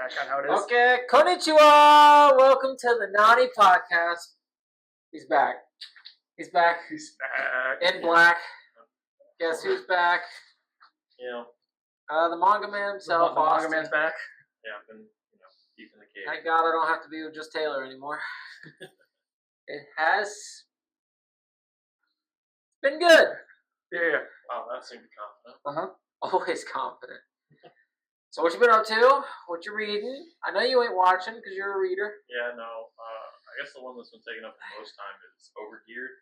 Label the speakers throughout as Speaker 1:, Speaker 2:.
Speaker 1: hack on how it is.
Speaker 2: Okay, konnichiwa! Welcome to the Naughty Podcast. He's back. He's back.
Speaker 1: He's back.
Speaker 2: In black. Guess who's back?
Speaker 3: Yeah.
Speaker 2: The manga man himself,
Speaker 1: The manga
Speaker 2: Austen.
Speaker 1: man's back.
Speaker 3: Yeah, I've been, deep in the cave.
Speaker 2: Thank God I don't have to be with just Taylor anymore. It has been good.
Speaker 1: Yeah.
Speaker 3: Wow, that seemed confident.
Speaker 2: Always confident. So what you been up to? What you reading? I know you ain't watching because you're a reader.
Speaker 3: Yeah, no. I guess the one that's been taking up the most time is Overgeared.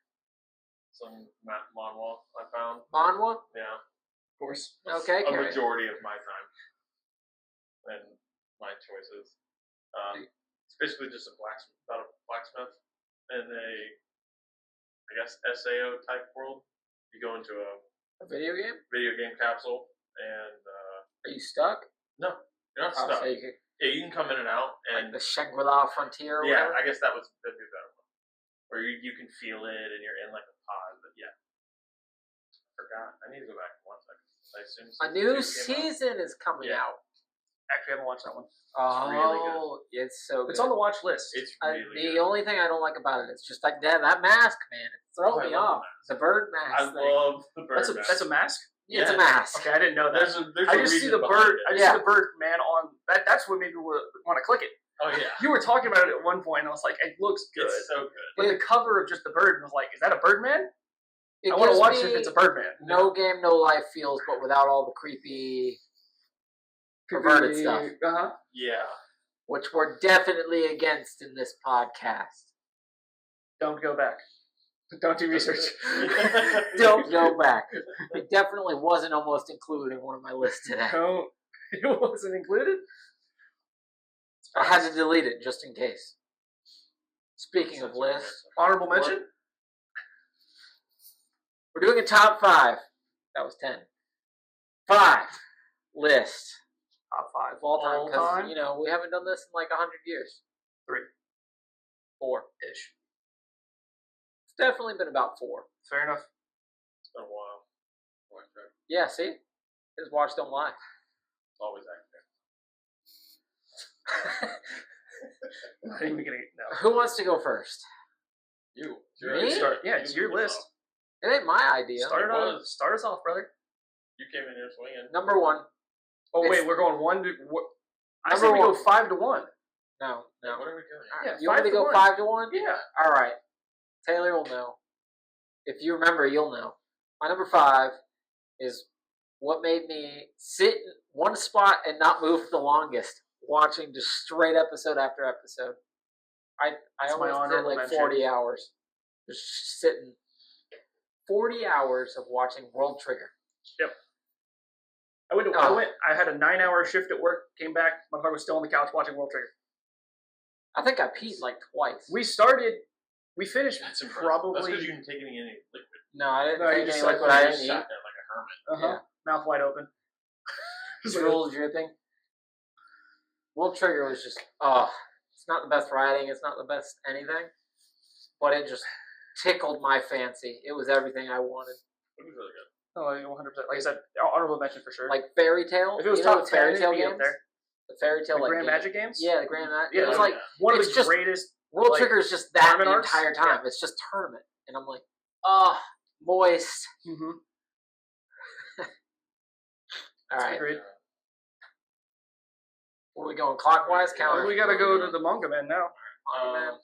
Speaker 3: Some manhwa I found.
Speaker 2: Manhwa?
Speaker 3: Yeah.
Speaker 1: Of course.
Speaker 2: Okay,
Speaker 3: A
Speaker 2: carry.
Speaker 3: majority of my time. And my choices. It's basically just about a blacksmith in a, I guess, SAO type world. You go into
Speaker 2: A video game?
Speaker 3: video game capsule and
Speaker 2: Are you stuck?
Speaker 3: no, you're not
Speaker 2: Oh,
Speaker 3: stuck.
Speaker 2: so you could,
Speaker 3: Yeah, you can come in and out and
Speaker 2: like the Shangri-La Frontier or
Speaker 3: yeah,
Speaker 2: whatever?
Speaker 3: I guess that'd be a better one. Where you can feel it and you're in like a pod, but yeah. I forgot. I need to go back and watch that. I assume
Speaker 2: A new
Speaker 3: season 2 came out.
Speaker 2: season is coming
Speaker 3: Yeah.
Speaker 2: out.
Speaker 1: Actually, I haven't watched that one.
Speaker 2: Oh,
Speaker 3: really good.
Speaker 2: it's so good.
Speaker 1: It's on the watch list.
Speaker 3: It's really
Speaker 2: the
Speaker 3: good.
Speaker 2: only thing I don't like about it is just like that mask, man. It's throwing
Speaker 3: I
Speaker 2: me
Speaker 3: love
Speaker 2: off. The bird mask
Speaker 3: I
Speaker 2: thing.
Speaker 3: love the bird.
Speaker 1: That's a mask?
Speaker 2: Yeah, it's a
Speaker 3: yeah.
Speaker 2: mask.
Speaker 1: Okay, I didn't know that.
Speaker 3: There's
Speaker 1: I
Speaker 3: a
Speaker 1: just see
Speaker 3: reason
Speaker 1: the
Speaker 3: behind
Speaker 1: bird.
Speaker 3: it.
Speaker 1: I just
Speaker 2: Yeah.
Speaker 1: see the bird man on that. That's what made me want to click it.
Speaker 3: Oh yeah,
Speaker 1: You were talking about it at one point, and I was like, "It looks good."
Speaker 3: it's so good.
Speaker 1: But the cover of just the bird was like, "Is that a Birdman?"
Speaker 2: It
Speaker 1: I want to
Speaker 2: gives
Speaker 1: watch
Speaker 2: me
Speaker 1: it if it's a Birdman.
Speaker 2: no game, no life feels, but without all the creepy, perverted stuff,
Speaker 3: Yeah.
Speaker 2: which we're definitely against in this podcast.
Speaker 1: Don't go back. Don't do research.
Speaker 2: Don't go back. It definitely wasn't almost included in one of my lists today.
Speaker 1: Don't. It wasn't included.
Speaker 2: I had to delete it just in case. Speaking of lists,
Speaker 1: Honorable mention.
Speaker 2: we're doing a top 5. That was 10. 5 list
Speaker 1: Top 5
Speaker 2: of all time.
Speaker 1: all
Speaker 2: Because,
Speaker 1: time.
Speaker 2: you know, we haven't done this in like 100 years.
Speaker 1: 3.
Speaker 2: 4.
Speaker 1: Ish.
Speaker 2: It's definitely been about 4.
Speaker 1: Fair enough.
Speaker 3: It's been a while.
Speaker 2: Yeah, see? His watch don't lie.
Speaker 3: It's always active.
Speaker 1: Not even gonna no.
Speaker 2: Who wants to go first?
Speaker 3: You.
Speaker 2: Me?
Speaker 1: It's your list.
Speaker 2: It ain't my idea.
Speaker 1: Start us off, brother.
Speaker 3: You came in here swinging.
Speaker 2: Number 1.
Speaker 1: Oh
Speaker 2: It's-
Speaker 1: wait, we're going 1 to. I
Speaker 2: Number
Speaker 1: said we go
Speaker 2: 1.
Speaker 1: 5 to 1.
Speaker 2: No.
Speaker 3: What are we doing?
Speaker 2: All right.
Speaker 1: Yeah,
Speaker 2: You want me to
Speaker 1: 5 to
Speaker 2: go
Speaker 1: 1.
Speaker 2: 5 to 1?
Speaker 1: Yeah.
Speaker 2: All right. Taylor will know. If you remember, you'll know. My number 5 is what made me sit in one spot and not move for the longest, watching just straight episode after episode. I
Speaker 1: That's my
Speaker 2: almost did
Speaker 1: honorable
Speaker 2: like
Speaker 1: mention.
Speaker 2: 40 hours. Just sitting. 40 hours of watching World Trigger.
Speaker 1: I had a 9-hour shift at work. Came back. Motherfucker was still on the couch watching World Trigger.
Speaker 2: I think I peed like twice.
Speaker 1: We finished
Speaker 3: That's impressive.
Speaker 1: probably.
Speaker 3: That's because you didn't take any liquid.
Speaker 2: No, I didn't
Speaker 1: No, you
Speaker 2: take
Speaker 1: just
Speaker 2: any
Speaker 1: sat
Speaker 2: liquid.
Speaker 1: there
Speaker 2: I
Speaker 1: and
Speaker 2: didn't
Speaker 3: Sat
Speaker 2: eat.
Speaker 3: there like a hermit.
Speaker 1: Mouth wide open.
Speaker 2: Drool dripping. World Trigger was just, it's not the best writing, it's not the best anything, but it just tickled my fancy. It was everything I wanted.
Speaker 3: It was really good.
Speaker 1: Oh, 100%. Like I said, honorable mention for sure.
Speaker 2: Like Fairy Tale.
Speaker 1: if it was
Speaker 2: you know
Speaker 1: top
Speaker 2: the
Speaker 1: 10,
Speaker 2: Fairy
Speaker 1: it'd
Speaker 2: Tale
Speaker 1: be up
Speaker 2: games?
Speaker 1: there.
Speaker 2: The Fairy Tale
Speaker 1: The
Speaker 2: like
Speaker 1: Grand
Speaker 2: game.
Speaker 1: Magic games.
Speaker 2: Yeah, the Grand Magic.
Speaker 1: Yeah,
Speaker 2: It was
Speaker 3: oh,
Speaker 2: like
Speaker 3: yeah.
Speaker 1: One of
Speaker 2: it's
Speaker 1: the
Speaker 2: just-
Speaker 1: greatest.
Speaker 2: World
Speaker 1: like,
Speaker 2: Trigger is just that the
Speaker 1: tournament arcs?
Speaker 2: entire time. It's just tournament, and I'm like, moist.
Speaker 1: Mm-hmm.
Speaker 2: All right,
Speaker 1: Agreed.
Speaker 2: where are we going? Clockwise, counter.
Speaker 1: We gotta go to the manga man now.
Speaker 2: Oh, man.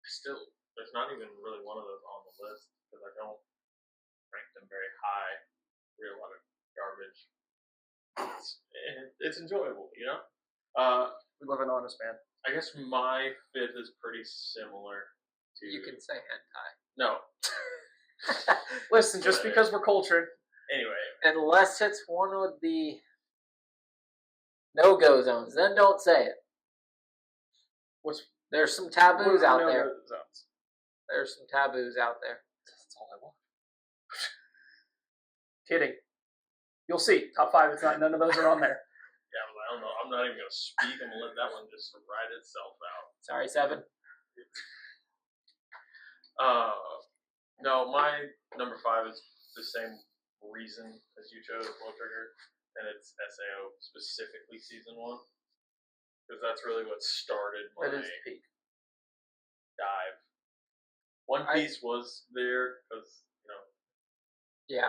Speaker 3: Still, there's not even really one of those on the list because I don't rank them very high. Read a lot of garbage. It's enjoyable, you know.
Speaker 1: We love an honest man.
Speaker 3: I guess my 5th is pretty similar to.
Speaker 2: You can say hentai.
Speaker 3: No.
Speaker 1: Listen, just because we're cultured.
Speaker 3: Anyway,
Speaker 2: Unless it's one of the no-go zones, then don't say it. There's some taboos out there.
Speaker 1: Zones.
Speaker 2: There's some taboos out there.
Speaker 1: That's all I want. Kidding. You'll see. Top 5. It's not. None of those are on there.
Speaker 3: yeah, I don't know. I'm not even gonna speak. I'm gonna let that one just write itself out.
Speaker 2: Sorry, 7.
Speaker 3: No, my number 5 is the same reason as you chose, World Trigger, and it's SAO, specifically Season 1. because that's really what started my
Speaker 1: That is the peak.
Speaker 3: dive. One Piece was there because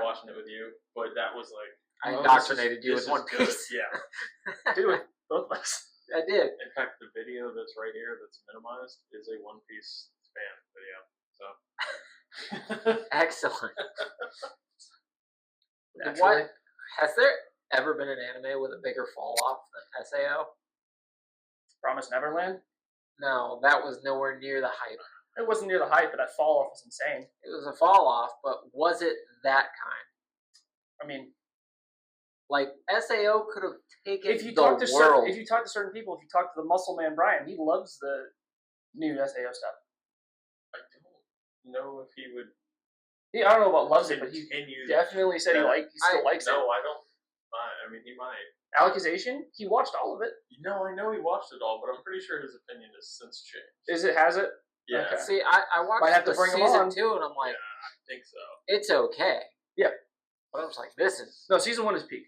Speaker 3: watching it with you, but that was like
Speaker 2: I indoctrinated you with One
Speaker 3: good.
Speaker 2: Piece.
Speaker 3: Yeah,
Speaker 1: Dude, both of us.
Speaker 2: I did.
Speaker 3: in fact, the video that's right here that's minimized is a One Piece fan video. So
Speaker 2: Excellent.
Speaker 1: Naturally.
Speaker 2: What has there ever been an anime with a bigger fall off than SAO?
Speaker 1: Promise Neverland.
Speaker 2: No, that was nowhere near the hype.
Speaker 1: It wasn't near the hype, but that fall off was insane.
Speaker 2: It was a fall off, but was it that kind?
Speaker 1: I mean,
Speaker 2: like SAO could have taken
Speaker 1: if you
Speaker 2: the
Speaker 1: talk to
Speaker 2: world.
Speaker 1: if you talk to certain people, if you talk to the Muscle Man Brian, he loves the new SAO stuff.
Speaker 3: I don't know if he would.
Speaker 1: I don't know about loves it, but he
Speaker 3: continue
Speaker 1: definitely said he still likes it.
Speaker 3: No, I don't. I mean, he might.
Speaker 1: Alicization, he watched all of it.
Speaker 3: No, I know he watched it all, but I'm pretty sure his opinion has since changed.
Speaker 1: Has it?
Speaker 3: Yeah.
Speaker 1: Okay.
Speaker 2: See, I watched
Speaker 1: Might have to
Speaker 2: the
Speaker 1: bring him
Speaker 2: season
Speaker 1: on.
Speaker 2: 2, and I'm like,
Speaker 3: I think so.
Speaker 2: it's okay.
Speaker 1: Yeah.
Speaker 2: But I'm just like, this is...
Speaker 1: No, season 1 is peak.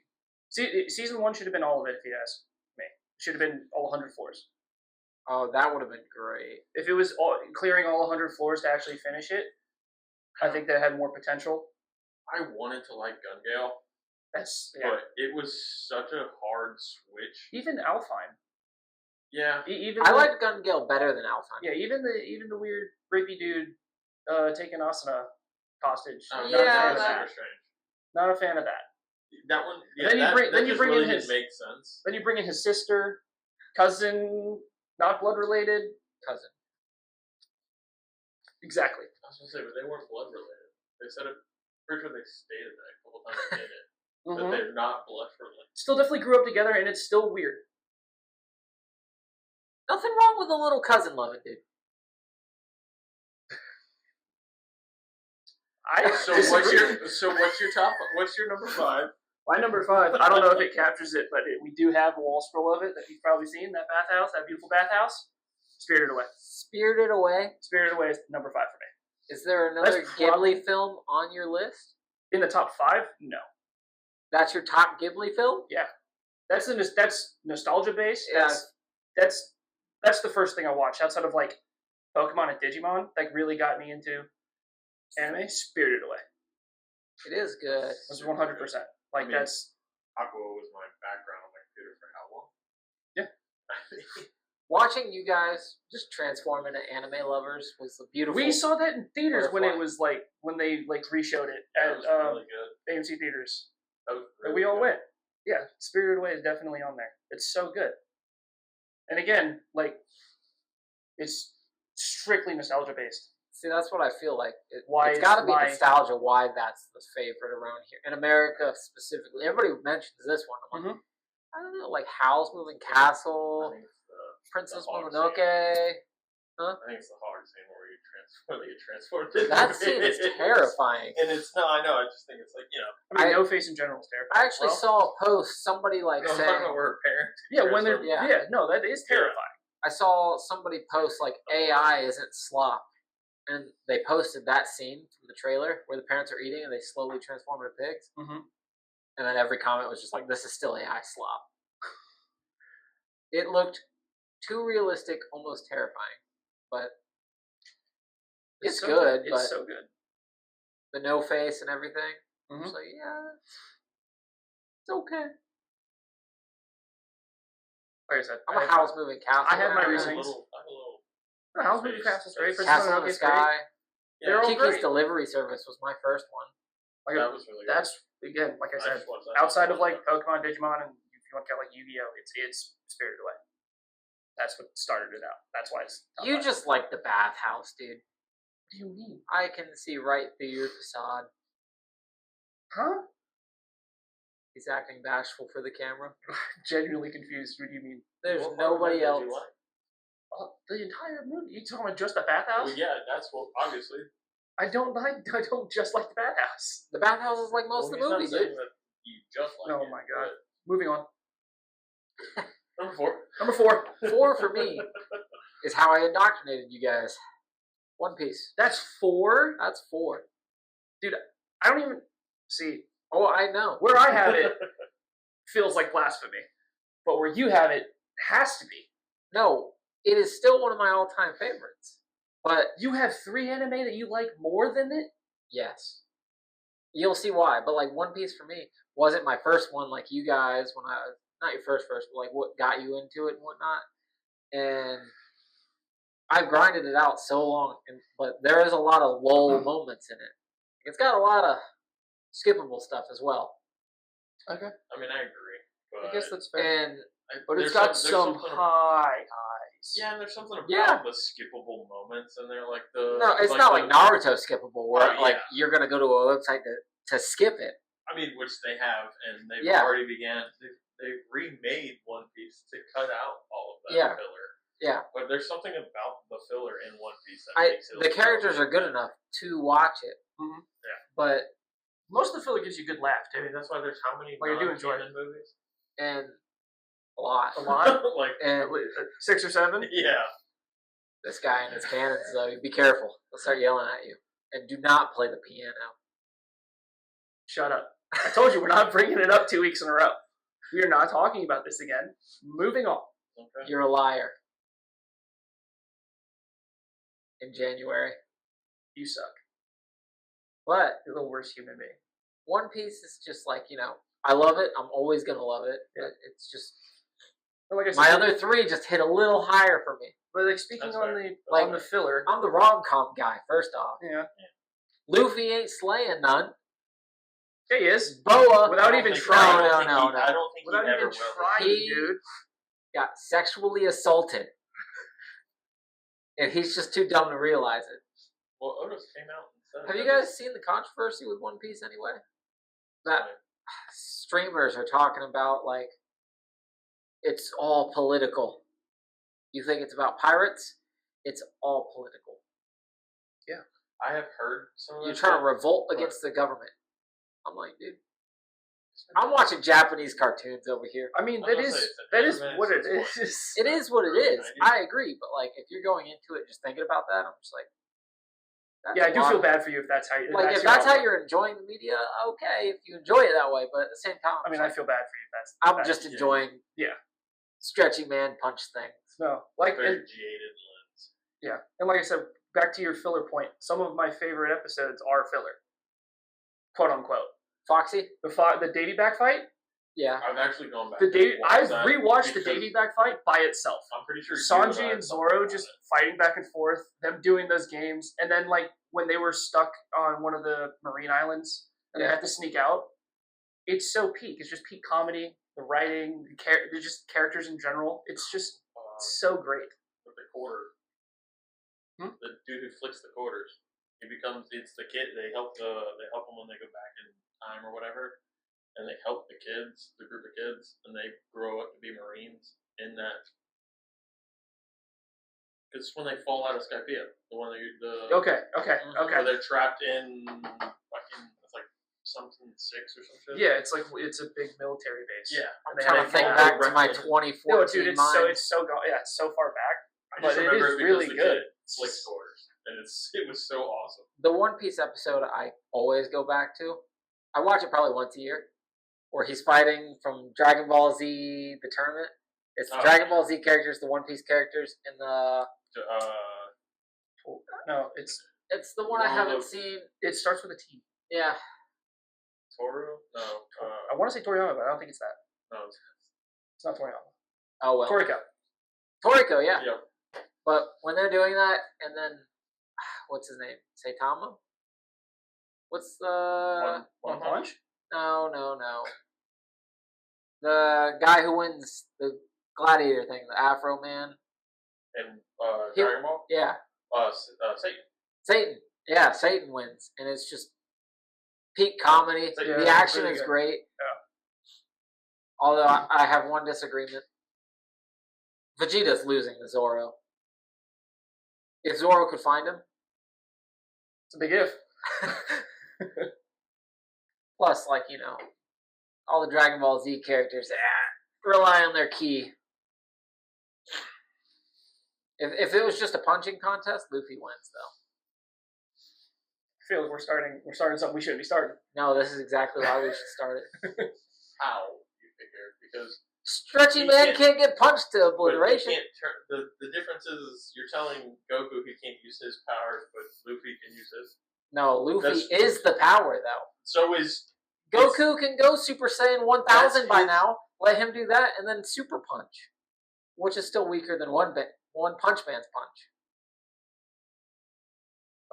Speaker 1: Season 1 should have been all of it, if you ask me. Should have been all 100 floors.
Speaker 2: Oh, that would have been great.
Speaker 1: If it was clearing all 100 floors to actually finish it, I think that had more potential.
Speaker 3: I wanted to like Gun Gale,
Speaker 1: But
Speaker 3: it was such a hard switch.
Speaker 1: even Alfheim.
Speaker 3: Yeah.
Speaker 2: I like Gun Gale better than Alfheim.
Speaker 1: Yeah, even the weird rapey dude taking Asuna hostage. Not a fan of that.
Speaker 3: That one. Yeah,
Speaker 1: then you bring
Speaker 3: really
Speaker 1: in his
Speaker 3: make sense.
Speaker 1: Then you bring in his sister, cousin, not blood related.
Speaker 2: Cousin.
Speaker 1: Exactly.
Speaker 3: I was gonna say, but they weren't blood related. They said it. Pretty sure they stated that a couple times in it. But they're not blood related.
Speaker 1: Still definitely grew up together, and it's still weird.
Speaker 2: Nothing wrong with a little cousin loving, dude.
Speaker 3: What's your number 5?
Speaker 1: My number 5, I don't know if it captures it, but we do have a wall scroll of it that you've probably seen. That bathhouse, that beautiful bathhouse. Spirited Away.
Speaker 2: Spirited Away?
Speaker 1: Spirited Away is number 5 for me.
Speaker 2: Is there another Ghibli film on your list?
Speaker 1: In the top 5? No.
Speaker 2: That's your top Ghibli film?
Speaker 1: Yeah. That's nostalgia based.
Speaker 2: Yeah.
Speaker 1: That's the first thing I watched outside of like Pokemon and Digimon that really got me into anime. Spirited Away.
Speaker 2: It is good.
Speaker 1: That's 100%. That's
Speaker 3: Aqua was my background on my computer for how long?
Speaker 1: Yeah.
Speaker 2: Watching you guys just transform into anime lovers was a beautiful.
Speaker 1: We saw that in theaters when it
Speaker 2: butterfly.
Speaker 1: was when they reshowed it
Speaker 3: That
Speaker 1: at
Speaker 3: was really good.
Speaker 1: AMC theaters.
Speaker 3: That was
Speaker 1: And
Speaker 3: really
Speaker 1: we all
Speaker 3: good.
Speaker 1: went. Yeah, Spirited Away is definitely on there. It's so good. And again, it's strictly nostalgia based.
Speaker 2: See, that's what I feel like.
Speaker 1: Why
Speaker 2: it's
Speaker 1: is
Speaker 2: got to be
Speaker 1: my-
Speaker 2: nostalgia. Why that's the favorite around here in America specifically. Everybody mentions this one. I'm like, I don't know, like Howl's Moving Castle,
Speaker 3: I think it's
Speaker 2: Princess
Speaker 3: the hog
Speaker 2: Mononoke.
Speaker 3: I think it's the hog scene where you transform.
Speaker 2: That scene is terrifying.
Speaker 3: And it's no, I know. I just think it's
Speaker 1: I mean, No Face in general is terrifying.
Speaker 2: I actually saw a post. Somebody
Speaker 3: I'm talking
Speaker 2: saying,
Speaker 3: about where her parents.
Speaker 1: when they're that is terrifying.
Speaker 2: I saw somebody post like AI isn't slop, and they posted that scene from the trailer where the parents are eating and they slowly transform into pigs.
Speaker 1: Mm-hmm.
Speaker 2: And then every comment was just like, "This is still AI slop." It looked too realistic, almost terrifying, but it's
Speaker 1: so
Speaker 2: good.
Speaker 1: It's
Speaker 2: but
Speaker 1: so good.
Speaker 2: the no face and everything.
Speaker 1: Mhm.
Speaker 2: So yeah, it's okay.
Speaker 1: Like I said,
Speaker 2: I'm a Howl's Moving Castle.
Speaker 1: I have my
Speaker 3: I have a
Speaker 1: reasons.
Speaker 3: little.
Speaker 1: Howl's Moving Castle great.
Speaker 2: Castle in the Sky.
Speaker 1: They're all
Speaker 2: Kiki's
Speaker 1: great.
Speaker 2: Delivery Service was my first one.
Speaker 3: That was really good.
Speaker 1: That's again, like I said,
Speaker 3: just watched that.
Speaker 1: outside of Pokemon, Digimon, and if you want to count Yu-Gi-Oh, it's Spirited Away. That's what started it out. That's why it's.
Speaker 2: You just like the bathhouse, dude.
Speaker 1: What do you mean?
Speaker 2: I can see right through your facade.
Speaker 1: Huh?
Speaker 2: He's acting bashful for the camera.
Speaker 1: Genuinely confused. What do you mean?
Speaker 2: There's
Speaker 3: What
Speaker 2: nobody
Speaker 3: part of that
Speaker 2: else.
Speaker 3: did you like?
Speaker 1: The entire movie. You talking about just the bathhouse?
Speaker 3: Well, yeah, that's what obviously.
Speaker 1: I don't just like the bathhouse.
Speaker 2: The bathhouse is like most of the movie,
Speaker 3: he's not saying
Speaker 2: dude.
Speaker 3: that you just like
Speaker 1: Oh
Speaker 3: it,
Speaker 1: my god.
Speaker 3: but-
Speaker 1: Moving on.
Speaker 3: Number 4.
Speaker 1: Number 4.
Speaker 2: 4 for me is how I indoctrinated you guys. One Piece.
Speaker 1: That's 4.
Speaker 2: That's 4.
Speaker 1: I don't even see
Speaker 2: Oh, I know.
Speaker 1: where I have it. Feels like blasphemy, but where you have it has to be.
Speaker 2: No, it is still one of my all-time favorites. But
Speaker 1: You have 3 anime that you like more than it?
Speaker 2: yes, you'll see why. But like One Piece for me wasn't my first one, like you guys when I was not your first, but like what got you into it and whatnot. And I've grinded it out so long, but there is a lot of lull moments in it. It's got a lot of skippable stuff as well.
Speaker 1: Okay.
Speaker 3: I mean, I agree. But
Speaker 1: I guess that's fair.
Speaker 2: And
Speaker 1: But it's
Speaker 3: there's
Speaker 1: got
Speaker 3: there's
Speaker 1: some
Speaker 3: something-
Speaker 1: high highs.
Speaker 3: Yeah, and there's something about
Speaker 2: Yeah.
Speaker 3: the skippable moments in there, like the.
Speaker 2: no, it's
Speaker 3: like
Speaker 2: not
Speaker 3: the-
Speaker 2: like Naruto skippable where
Speaker 3: Oh,
Speaker 2: like
Speaker 3: yeah.
Speaker 2: you're gonna go to a website to skip it.
Speaker 3: I mean, which they have, and they've
Speaker 2: Yeah.
Speaker 3: already began. They've remade One Piece to cut out all of that
Speaker 2: Yeah.
Speaker 3: filler.
Speaker 2: Yeah.
Speaker 3: But there's something about the filler in One Piece that
Speaker 2: I
Speaker 3: makes it.
Speaker 2: the characters are good enough to watch it.
Speaker 1: Mhm.
Speaker 3: Yeah.
Speaker 2: But
Speaker 1: Most of the filler gives you a good laugh
Speaker 3: I
Speaker 1: too.
Speaker 3: mean, that's why there's how many
Speaker 1: Well, you do enjoy
Speaker 3: non-canon movies?
Speaker 2: and a lot.
Speaker 1: A lot.
Speaker 3: Like,
Speaker 2: And
Speaker 1: 6 or 7.
Speaker 3: yeah.
Speaker 2: this guy and his cannons though, be careful. They'll start yelling at you. And do not play the piano.
Speaker 1: Shut up. I told you we're not bringing it up 2 weeks in a row. We are not talking about this again. Moving on.
Speaker 3: Okay.
Speaker 2: You're a liar. In January.
Speaker 1: You suck.
Speaker 2: But
Speaker 1: You're the worst human being.
Speaker 2: One Piece is just like, I love it. I'm always gonna love it.
Speaker 1: Yeah.
Speaker 2: But it's just
Speaker 1: But like I said,
Speaker 2: my other 3 just hit a little higher for me.
Speaker 1: But like speaking
Speaker 3: That's
Speaker 1: on
Speaker 3: fair.
Speaker 1: the on the filler.
Speaker 2: I'm the rom-com guy, first off.
Speaker 1: Yeah.
Speaker 2: Luffy ain't slaying none.
Speaker 1: Yeah, he is.
Speaker 2: Boa
Speaker 1: Without
Speaker 3: I don't
Speaker 1: even
Speaker 3: think-
Speaker 1: trying.
Speaker 3: I don't think
Speaker 2: No.
Speaker 3: I don't think
Speaker 1: Without
Speaker 3: he ever
Speaker 1: even
Speaker 3: will.
Speaker 1: trying,
Speaker 2: He-
Speaker 1: dude.
Speaker 2: got sexually assaulted. And he's just too dumb to realize it.
Speaker 3: Well, Otis came out and said.
Speaker 2: Have you
Speaker 3: that
Speaker 2: guys seen the controversy with One Piece anyway? That
Speaker 3: Right.
Speaker 2: streamers are talking about like it's all political. You think it's about pirates? It's all political.
Speaker 3: I have heard some of that.
Speaker 2: You're trying to revolt
Speaker 3: but-
Speaker 2: against the government. I'm like, dude, I'm watching Japanese cartoons over here.
Speaker 1: I mean,
Speaker 3: I was gonna say,
Speaker 1: that
Speaker 3: it's
Speaker 1: is
Speaker 3: an
Speaker 1: what it
Speaker 3: anime,
Speaker 1: is.
Speaker 2: It is what it
Speaker 3: Early
Speaker 2: is.
Speaker 3: 90s.
Speaker 2: I agree, but like if you're going into it just thinking about that, I'm just like, that's
Speaker 1: Yeah, I
Speaker 2: a
Speaker 1: do
Speaker 2: lot
Speaker 1: feel
Speaker 2: of-
Speaker 1: bad for you if that's how you.
Speaker 2: Like if
Speaker 1: your
Speaker 2: that's how
Speaker 1: outlook.
Speaker 2: you're enjoying the media, okay, if you enjoy it that way. But at the same time,
Speaker 1: I mean, I feel bad for you. If that's.
Speaker 2: I'm
Speaker 1: that's-
Speaker 2: just enjoying,
Speaker 1: Yeah.
Speaker 2: stretchy man punch things.
Speaker 1: No, like
Speaker 3: Very
Speaker 1: and,
Speaker 3: jaded lens.
Speaker 1: yeah, and like I said, back to your filler point. Some of my favorite episodes are filler, quote unquote.
Speaker 2: Foxy,
Speaker 1: The Davy back fight.
Speaker 2: yeah,
Speaker 3: I've actually gone back.
Speaker 1: The
Speaker 3: and
Speaker 1: Davy.
Speaker 3: watched
Speaker 1: I've
Speaker 3: that
Speaker 1: rewatched the
Speaker 3: because
Speaker 1: Davy back fight by itself.
Speaker 3: I'm pretty sure you
Speaker 1: Sanji
Speaker 3: I
Speaker 1: and Zoro
Speaker 3: talked
Speaker 1: just
Speaker 3: about
Speaker 1: fighting back and forth, them doing those games, and then like when they were stuck on one of the marine islands and they
Speaker 2: Yeah.
Speaker 1: had to sneak out. It's so peak. It's just peak comedy. The writing, they're just characters in general. It's just
Speaker 3: it.
Speaker 1: so great.
Speaker 3: With the quarter.
Speaker 1: Hmm?
Speaker 3: The dude who flicks the quarters. It's the kid. They help him when they go back in time or whatever, and they help the group of kids, and they grow up to be Marines in that. It's when they fall out of Skypiea, the one that
Speaker 1: Okay.
Speaker 3: where they're trapped in fucking it's like something 6 or something.
Speaker 1: Yeah, it's a big military base.
Speaker 3: Yeah.
Speaker 1: And
Speaker 2: I'm
Speaker 1: they
Speaker 2: trying
Speaker 1: have
Speaker 2: to think
Speaker 1: all-
Speaker 2: back to my
Speaker 3: wrestling.
Speaker 2: 2014
Speaker 1: No, dude,
Speaker 2: mind.
Speaker 1: it's so far back.
Speaker 3: I
Speaker 1: But
Speaker 3: just
Speaker 1: it
Speaker 3: remember
Speaker 1: is
Speaker 3: because
Speaker 1: really
Speaker 3: the
Speaker 1: good.
Speaker 3: kid flicks quarters, and it was so awesome.
Speaker 2: The One Piece episode I always go back to. I watch it probably once a year, where he's fighting from Dragon Ball Z, the tournament. It's the
Speaker 3: Oh.
Speaker 2: Dragon Ball Z characters, the One Piece characters, and
Speaker 1: No, it's
Speaker 2: the one I
Speaker 3: Well,
Speaker 2: haven't
Speaker 3: the-
Speaker 2: seen.
Speaker 1: it starts with a T.
Speaker 2: Yeah,
Speaker 3: Toru? No.
Speaker 1: I want to say Toriyama, but I don't think it's that.
Speaker 3: No.
Speaker 1: It's not Toriyama.
Speaker 2: oh well.
Speaker 1: Toriko.
Speaker 2: Toriko, yeah.
Speaker 3: Yep.
Speaker 2: But when they're doing that, and then what's his name? Saitama. What's the
Speaker 1: One Punch.
Speaker 2: No. The guy who wins the gladiator thing, the Afro man.
Speaker 3: And
Speaker 2: He-
Speaker 3: Dragon Ball?
Speaker 2: Yeah,
Speaker 3: Satan.
Speaker 2: Satan. Yeah, Satan wins, and it's just peak comedy.
Speaker 3: Yeah,
Speaker 2: The
Speaker 1: it's
Speaker 2: action
Speaker 1: really
Speaker 2: is
Speaker 1: good.
Speaker 2: great.
Speaker 1: Yeah.
Speaker 2: Although I have one disagreement. Vegeta's losing to Zoro. If Zoro could find him.
Speaker 1: It's a big if.
Speaker 2: Plus, like, all the Dragon Ball Z characters rely on their ki. If it was just a punching contest, Luffy wins, though.
Speaker 1: I feel like we're starting something we shouldn't be starting.
Speaker 2: No, this is exactly why we should start it.
Speaker 3: How you figure? Because
Speaker 2: Stretchy
Speaker 3: He
Speaker 2: man can't get punched to
Speaker 3: But he
Speaker 2: obliteration.
Speaker 3: can't the difference is you're telling Goku he can't use his powers, but Luffy can use his.
Speaker 2: No, Luffy is the power, though.
Speaker 3: So is
Speaker 2: Goku can go Super Saiyan 1000 by
Speaker 3: his-
Speaker 2: now. Let him do that, and then Super Punch, which is still weaker than One Punch Man's punch.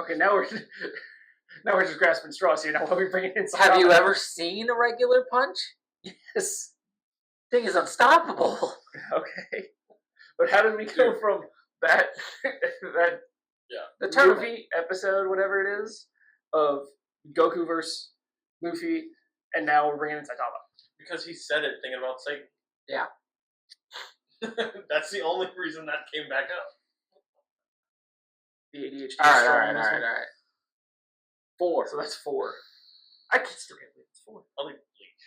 Speaker 1: Okay, now we're just grasping straws here. Now what are we bringing in?
Speaker 2: Have you ever seen a regular punch?
Speaker 1: Yes.
Speaker 2: Thing is unstoppable.
Speaker 1: Okay, but how did we go from that
Speaker 2: The tournament.
Speaker 1: Luffy episode, whatever it is, of Goku versus Luffy, and now we're bringing in Saitama?
Speaker 3: because he said it thinking about Satan.
Speaker 2: Yeah.
Speaker 3: That's the only reason that came back up.
Speaker 1: The ADHD.
Speaker 2: All right. 4.
Speaker 1: So that's 4. I can still can't believe it's 4.
Speaker 3: I'll leave Bleach.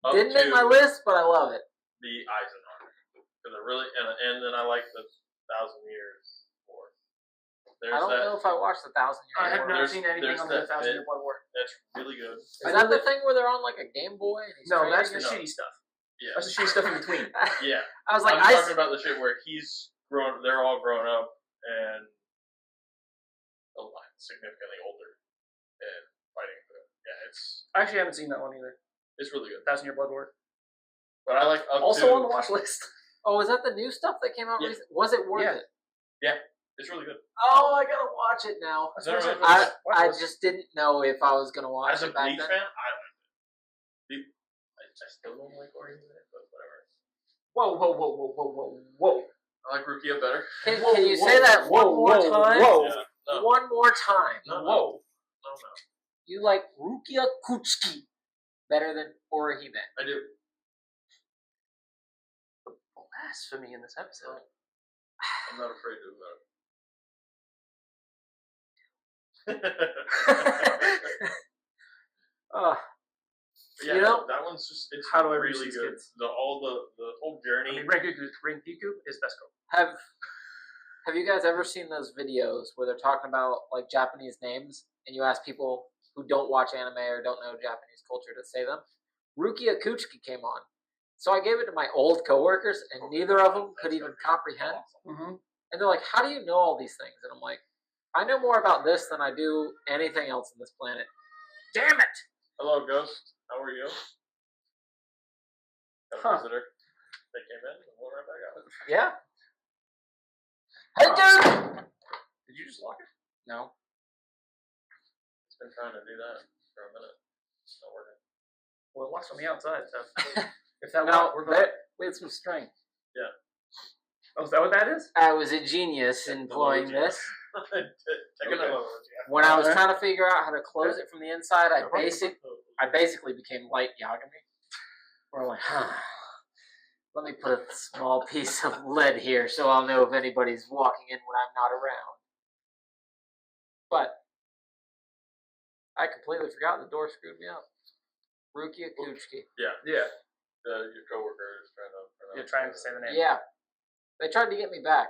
Speaker 3: Up
Speaker 2: Didn't make
Speaker 3: to
Speaker 2: my list, but I love it.
Speaker 3: The Eisenhower. Because I really and then I like the 1,000 Years War. There's
Speaker 2: I don't know if I watched the 1,000 Year
Speaker 1: I have
Speaker 2: War.
Speaker 1: not
Speaker 3: There's-
Speaker 1: seen anything
Speaker 3: there's
Speaker 1: on the
Speaker 3: that
Speaker 1: 1,000 Year Blood War.
Speaker 3: That's really good.
Speaker 2: Is that the thing where they're on like a Game Boy? And he's
Speaker 1: No,
Speaker 2: training
Speaker 1: that's the
Speaker 2: it?
Speaker 1: shitty stuff.
Speaker 3: Yeah.
Speaker 1: That's the shitty stuff in between.
Speaker 3: Yeah.
Speaker 2: I was like,
Speaker 3: I'm talking about the shit where he's grown. They're all grown up and a lot significantly older and fighting for them. Yeah,
Speaker 1: I actually haven't seen that one either.
Speaker 3: it's really good.
Speaker 1: 1,000 Year Blood War.
Speaker 3: But I like up
Speaker 1: Also
Speaker 3: to,
Speaker 1: on the watch list.
Speaker 2: Oh, is that the new stuff that came out
Speaker 3: Yeah.
Speaker 2: recently? Was it worth
Speaker 1: Yeah.
Speaker 2: it?
Speaker 3: It's really good.
Speaker 2: Oh, I gotta watch it now.
Speaker 1: That's
Speaker 3: No,
Speaker 1: what I
Speaker 3: no,
Speaker 1: said.
Speaker 2: I
Speaker 1: Watch list.
Speaker 2: just didn't know if I was gonna watch
Speaker 3: As a
Speaker 2: it back
Speaker 3: Bleach
Speaker 2: then.
Speaker 3: fan, I liked it. I still don't like Orion, but whatever.
Speaker 1: Whoa.
Speaker 3: I like Rukia better.
Speaker 2: Can you say that one more time?
Speaker 1: Whoa.
Speaker 3: Yeah. No.
Speaker 2: One more time.
Speaker 3: No.
Speaker 1: Whoa.
Speaker 3: No.
Speaker 2: You like Rukia Kuchiki better than Orihime.
Speaker 3: I do.
Speaker 1: Blasphemy in this episode.
Speaker 3: I'm not afraid to admit it. Yeah,
Speaker 2: You know-
Speaker 3: that one's just it's
Speaker 1: How do I reach
Speaker 3: really
Speaker 1: these
Speaker 3: good.
Speaker 1: kids?
Speaker 3: The whole
Speaker 1: I
Speaker 3: journey.
Speaker 1: mean, Renkiku is best girl.
Speaker 2: Have you guys ever seen those videos where they're talking about like Japanese names and you ask people who don't watch anime or don't know Japanese culture to say them? Rukia Kuchiki came on. So I gave it to my old coworkers and neither of them could even comprehend.
Speaker 1: Mm-hmm.
Speaker 2: And they're like, "How do you know all these things?" And I'm like, "I know more about this than I do anything else on this planet."
Speaker 1: Damn it!
Speaker 3: Hello, Ghost. How are you? Got a
Speaker 1: Huh.
Speaker 3: visitor. They came in and went right back out.
Speaker 2: Yeah. Hey, dude!
Speaker 1: Did you just lock it?
Speaker 2: No.
Speaker 3: It's been trying to do that for a minute. It's not working.
Speaker 1: Well, it locks on the outside, so if that
Speaker 2: No,
Speaker 1: we're going.
Speaker 2: we had some string.
Speaker 1: Oh, is that what that is?
Speaker 2: I was a genius in employing this.
Speaker 3: Take another one.
Speaker 2: When I was
Speaker 1: Okay.
Speaker 2: trying to figure out how to close it from the inside, I basically became Light Yagami. We're like, let me put a small piece of lead here so I'll know if anybody's walking in when I'm not around. But I completely forgot the door screwed me up. Rukia Kuchiki.
Speaker 1: Yeah.
Speaker 3: Your coworker is trying to.
Speaker 1: You're trying to say the name.
Speaker 2: Yeah. They tried to get me back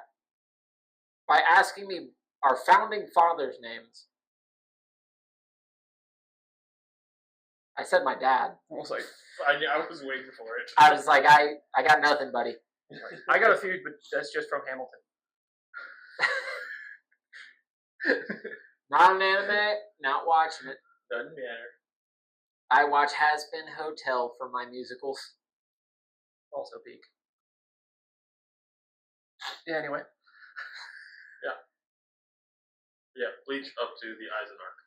Speaker 2: by asking me our founding fathers' names. I said my dad.
Speaker 1: I was like,
Speaker 3: I was waiting for it.
Speaker 2: I was like, I got nothing, buddy.
Speaker 1: I got a feud, but that's just from Hamilton.
Speaker 2: Not an anime, not watching it.
Speaker 3: Doesn't matter.
Speaker 2: I watch Has Been Hotel for my musicals.
Speaker 1: Also peak. Yeah, anyway.
Speaker 3: Yeah, Bleach up to the Eisenhower,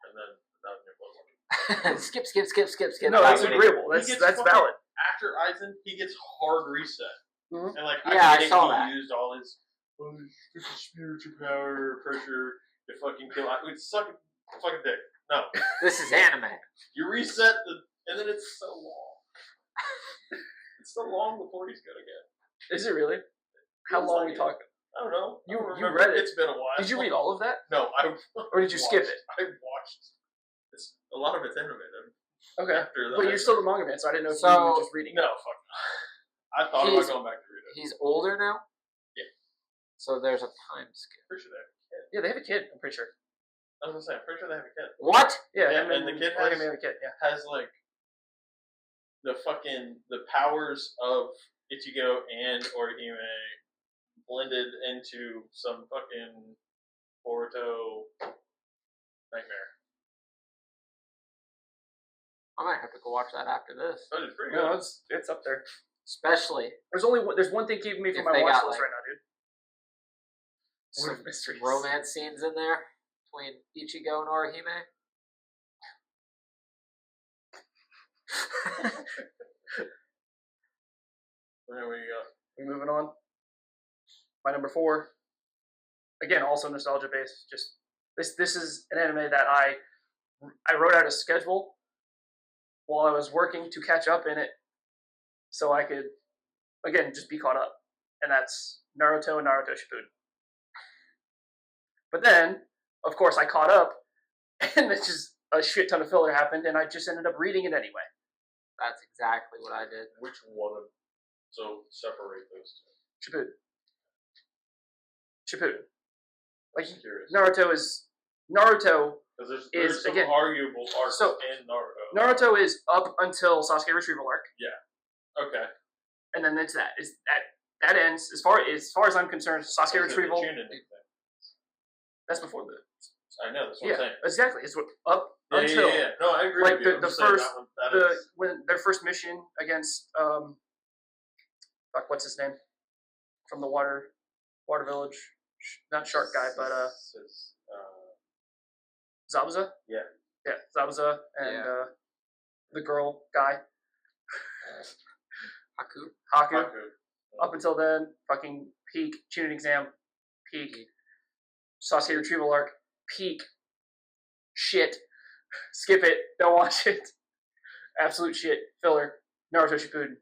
Speaker 3: and then the 1,000 Year Blood War.
Speaker 2: skip.
Speaker 1: No, that's
Speaker 3: When he-
Speaker 1: agreeable.
Speaker 3: he
Speaker 1: That's
Speaker 3: gets
Speaker 1: that's
Speaker 3: fucking-
Speaker 1: valid.
Speaker 3: After Eisen, he gets hard reset.
Speaker 1: Mhm.
Speaker 3: And like,
Speaker 2: Yeah, I
Speaker 3: get
Speaker 2: saw
Speaker 3: he
Speaker 2: that.
Speaker 3: used all his spiritual power, pressure to fucking kill. It's suck a fucking dick. No,
Speaker 2: This is anime.
Speaker 3: you reset and then it's so long. It's so long before he's gonna get.
Speaker 1: Is it really? How
Speaker 3: Feels
Speaker 1: long
Speaker 3: like
Speaker 1: are we
Speaker 3: it.
Speaker 1: talking?
Speaker 3: I don't know.
Speaker 1: You-
Speaker 3: I don't
Speaker 1: you
Speaker 3: remember.
Speaker 1: read it.
Speaker 3: It's been a while.
Speaker 1: Did you read all of that?
Speaker 3: No,
Speaker 1: Or did you skip it?
Speaker 3: I watched. It's a lot of it's animated.
Speaker 1: Okay.
Speaker 3: After that,
Speaker 1: But you're still the manga man, so I didn't know if you
Speaker 2: So-
Speaker 1: were just reading.
Speaker 3: no fuck. I thought
Speaker 2: He's-
Speaker 3: about going back to read it.
Speaker 2: He's older now?
Speaker 3: Yeah.
Speaker 2: So there's a time skip.
Speaker 3: Pretty sure they have a kid.
Speaker 1: Yeah, they have a kid, I'm pretty sure.
Speaker 3: I was gonna say, I'm pretty sure they have a kid.
Speaker 2: What?
Speaker 1: Yeah,
Speaker 3: Yeah,
Speaker 1: him
Speaker 3: and the kid
Speaker 1: Manga
Speaker 3: has-
Speaker 1: Man, the kid, yeah.
Speaker 3: Has like the powers of Ichigo and Orihime blended into some fucking Boruto nightmare.
Speaker 2: I might have to go watch that after this.
Speaker 3: That is pretty
Speaker 1: No,
Speaker 3: good.
Speaker 1: it's up there.
Speaker 2: Especially
Speaker 1: There's one thing keeping me from
Speaker 2: If
Speaker 1: my
Speaker 2: they
Speaker 1: watch
Speaker 2: got,
Speaker 1: list
Speaker 2: like,
Speaker 1: right now, dude.
Speaker 2: some
Speaker 1: mysteries.
Speaker 2: romance scenes in there between Ichigo and Orihime.
Speaker 3: There we go.
Speaker 1: We moving on. My number 4. Again, also nostalgia based. Just this is an anime that I wrote out a schedule while I was working to catch up in it, so I could again just be caught up, and that's Naruto and Naruto Shippuden. But then, of course, I caught up, and it's just a shit ton of filler happened, and I just ended up reading it anyway.
Speaker 2: That's exactly what I did.
Speaker 3: Which one of so separate those two?
Speaker 1: Shippuden. Like
Speaker 3: I'm curious.
Speaker 1: Naruto is
Speaker 3: Because there's
Speaker 1: is,
Speaker 3: some
Speaker 1: again,
Speaker 3: arguable arcs
Speaker 1: so-
Speaker 3: in Naruto.
Speaker 1: Naruto is up until Sasuke retrieval arc,
Speaker 3: Okay.
Speaker 1: and then it's that ends as far as I'm concerned. Sasuke retrieval. That's before the.
Speaker 3: I know, that's what I'm saying.
Speaker 1: Exactly. It's up
Speaker 3: Yeah,
Speaker 1: until
Speaker 3: yeah. No, I agree
Speaker 1: like
Speaker 3: with you.
Speaker 1: the
Speaker 3: I'm just saying
Speaker 1: first
Speaker 3: that one, that is-
Speaker 1: when their first mission against what's his name from the water village, not shark guy, but Zabuza.
Speaker 3: Yeah.
Speaker 1: Zabuza and the girl guy Haku.
Speaker 3: Haku.
Speaker 1: Up until then, fucking peak Chunin exam, peak Sasuke retrieval arc, peak shit. Skip it. Don't watch it. Absolute shit. Filler. Naruto Shippuden.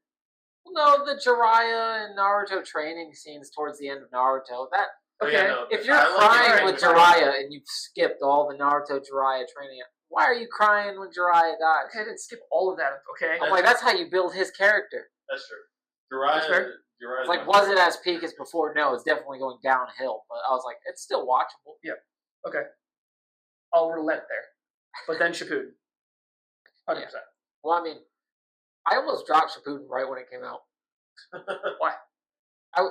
Speaker 2: No, the Jiraiya and Naruto training scenes towards the end of Naruto. That
Speaker 3: But
Speaker 1: Okay.
Speaker 3: yeah, no,
Speaker 2: if you're
Speaker 3: I like
Speaker 2: crying
Speaker 3: it.
Speaker 2: with Jiraiya and you've skipped all the Naruto Jiraiya training, why are you crying when Jiraiya dies?
Speaker 1: Okay, I didn't skip all of that. Okay.
Speaker 2: I'm like, that's how you build his character.
Speaker 3: That's true.
Speaker 1: That's fair.
Speaker 3: Jiraiya's
Speaker 2: It's like,
Speaker 3: my
Speaker 2: was it as peak as before? No, it's definitely going downhill. But I was like, it's still watchable.
Speaker 1: Okay. I'll relent there. But then Shippuden. 100%.
Speaker 2: Well, I mean, I almost dropped Shippuden right when it came out.
Speaker 1: Why?
Speaker 2: I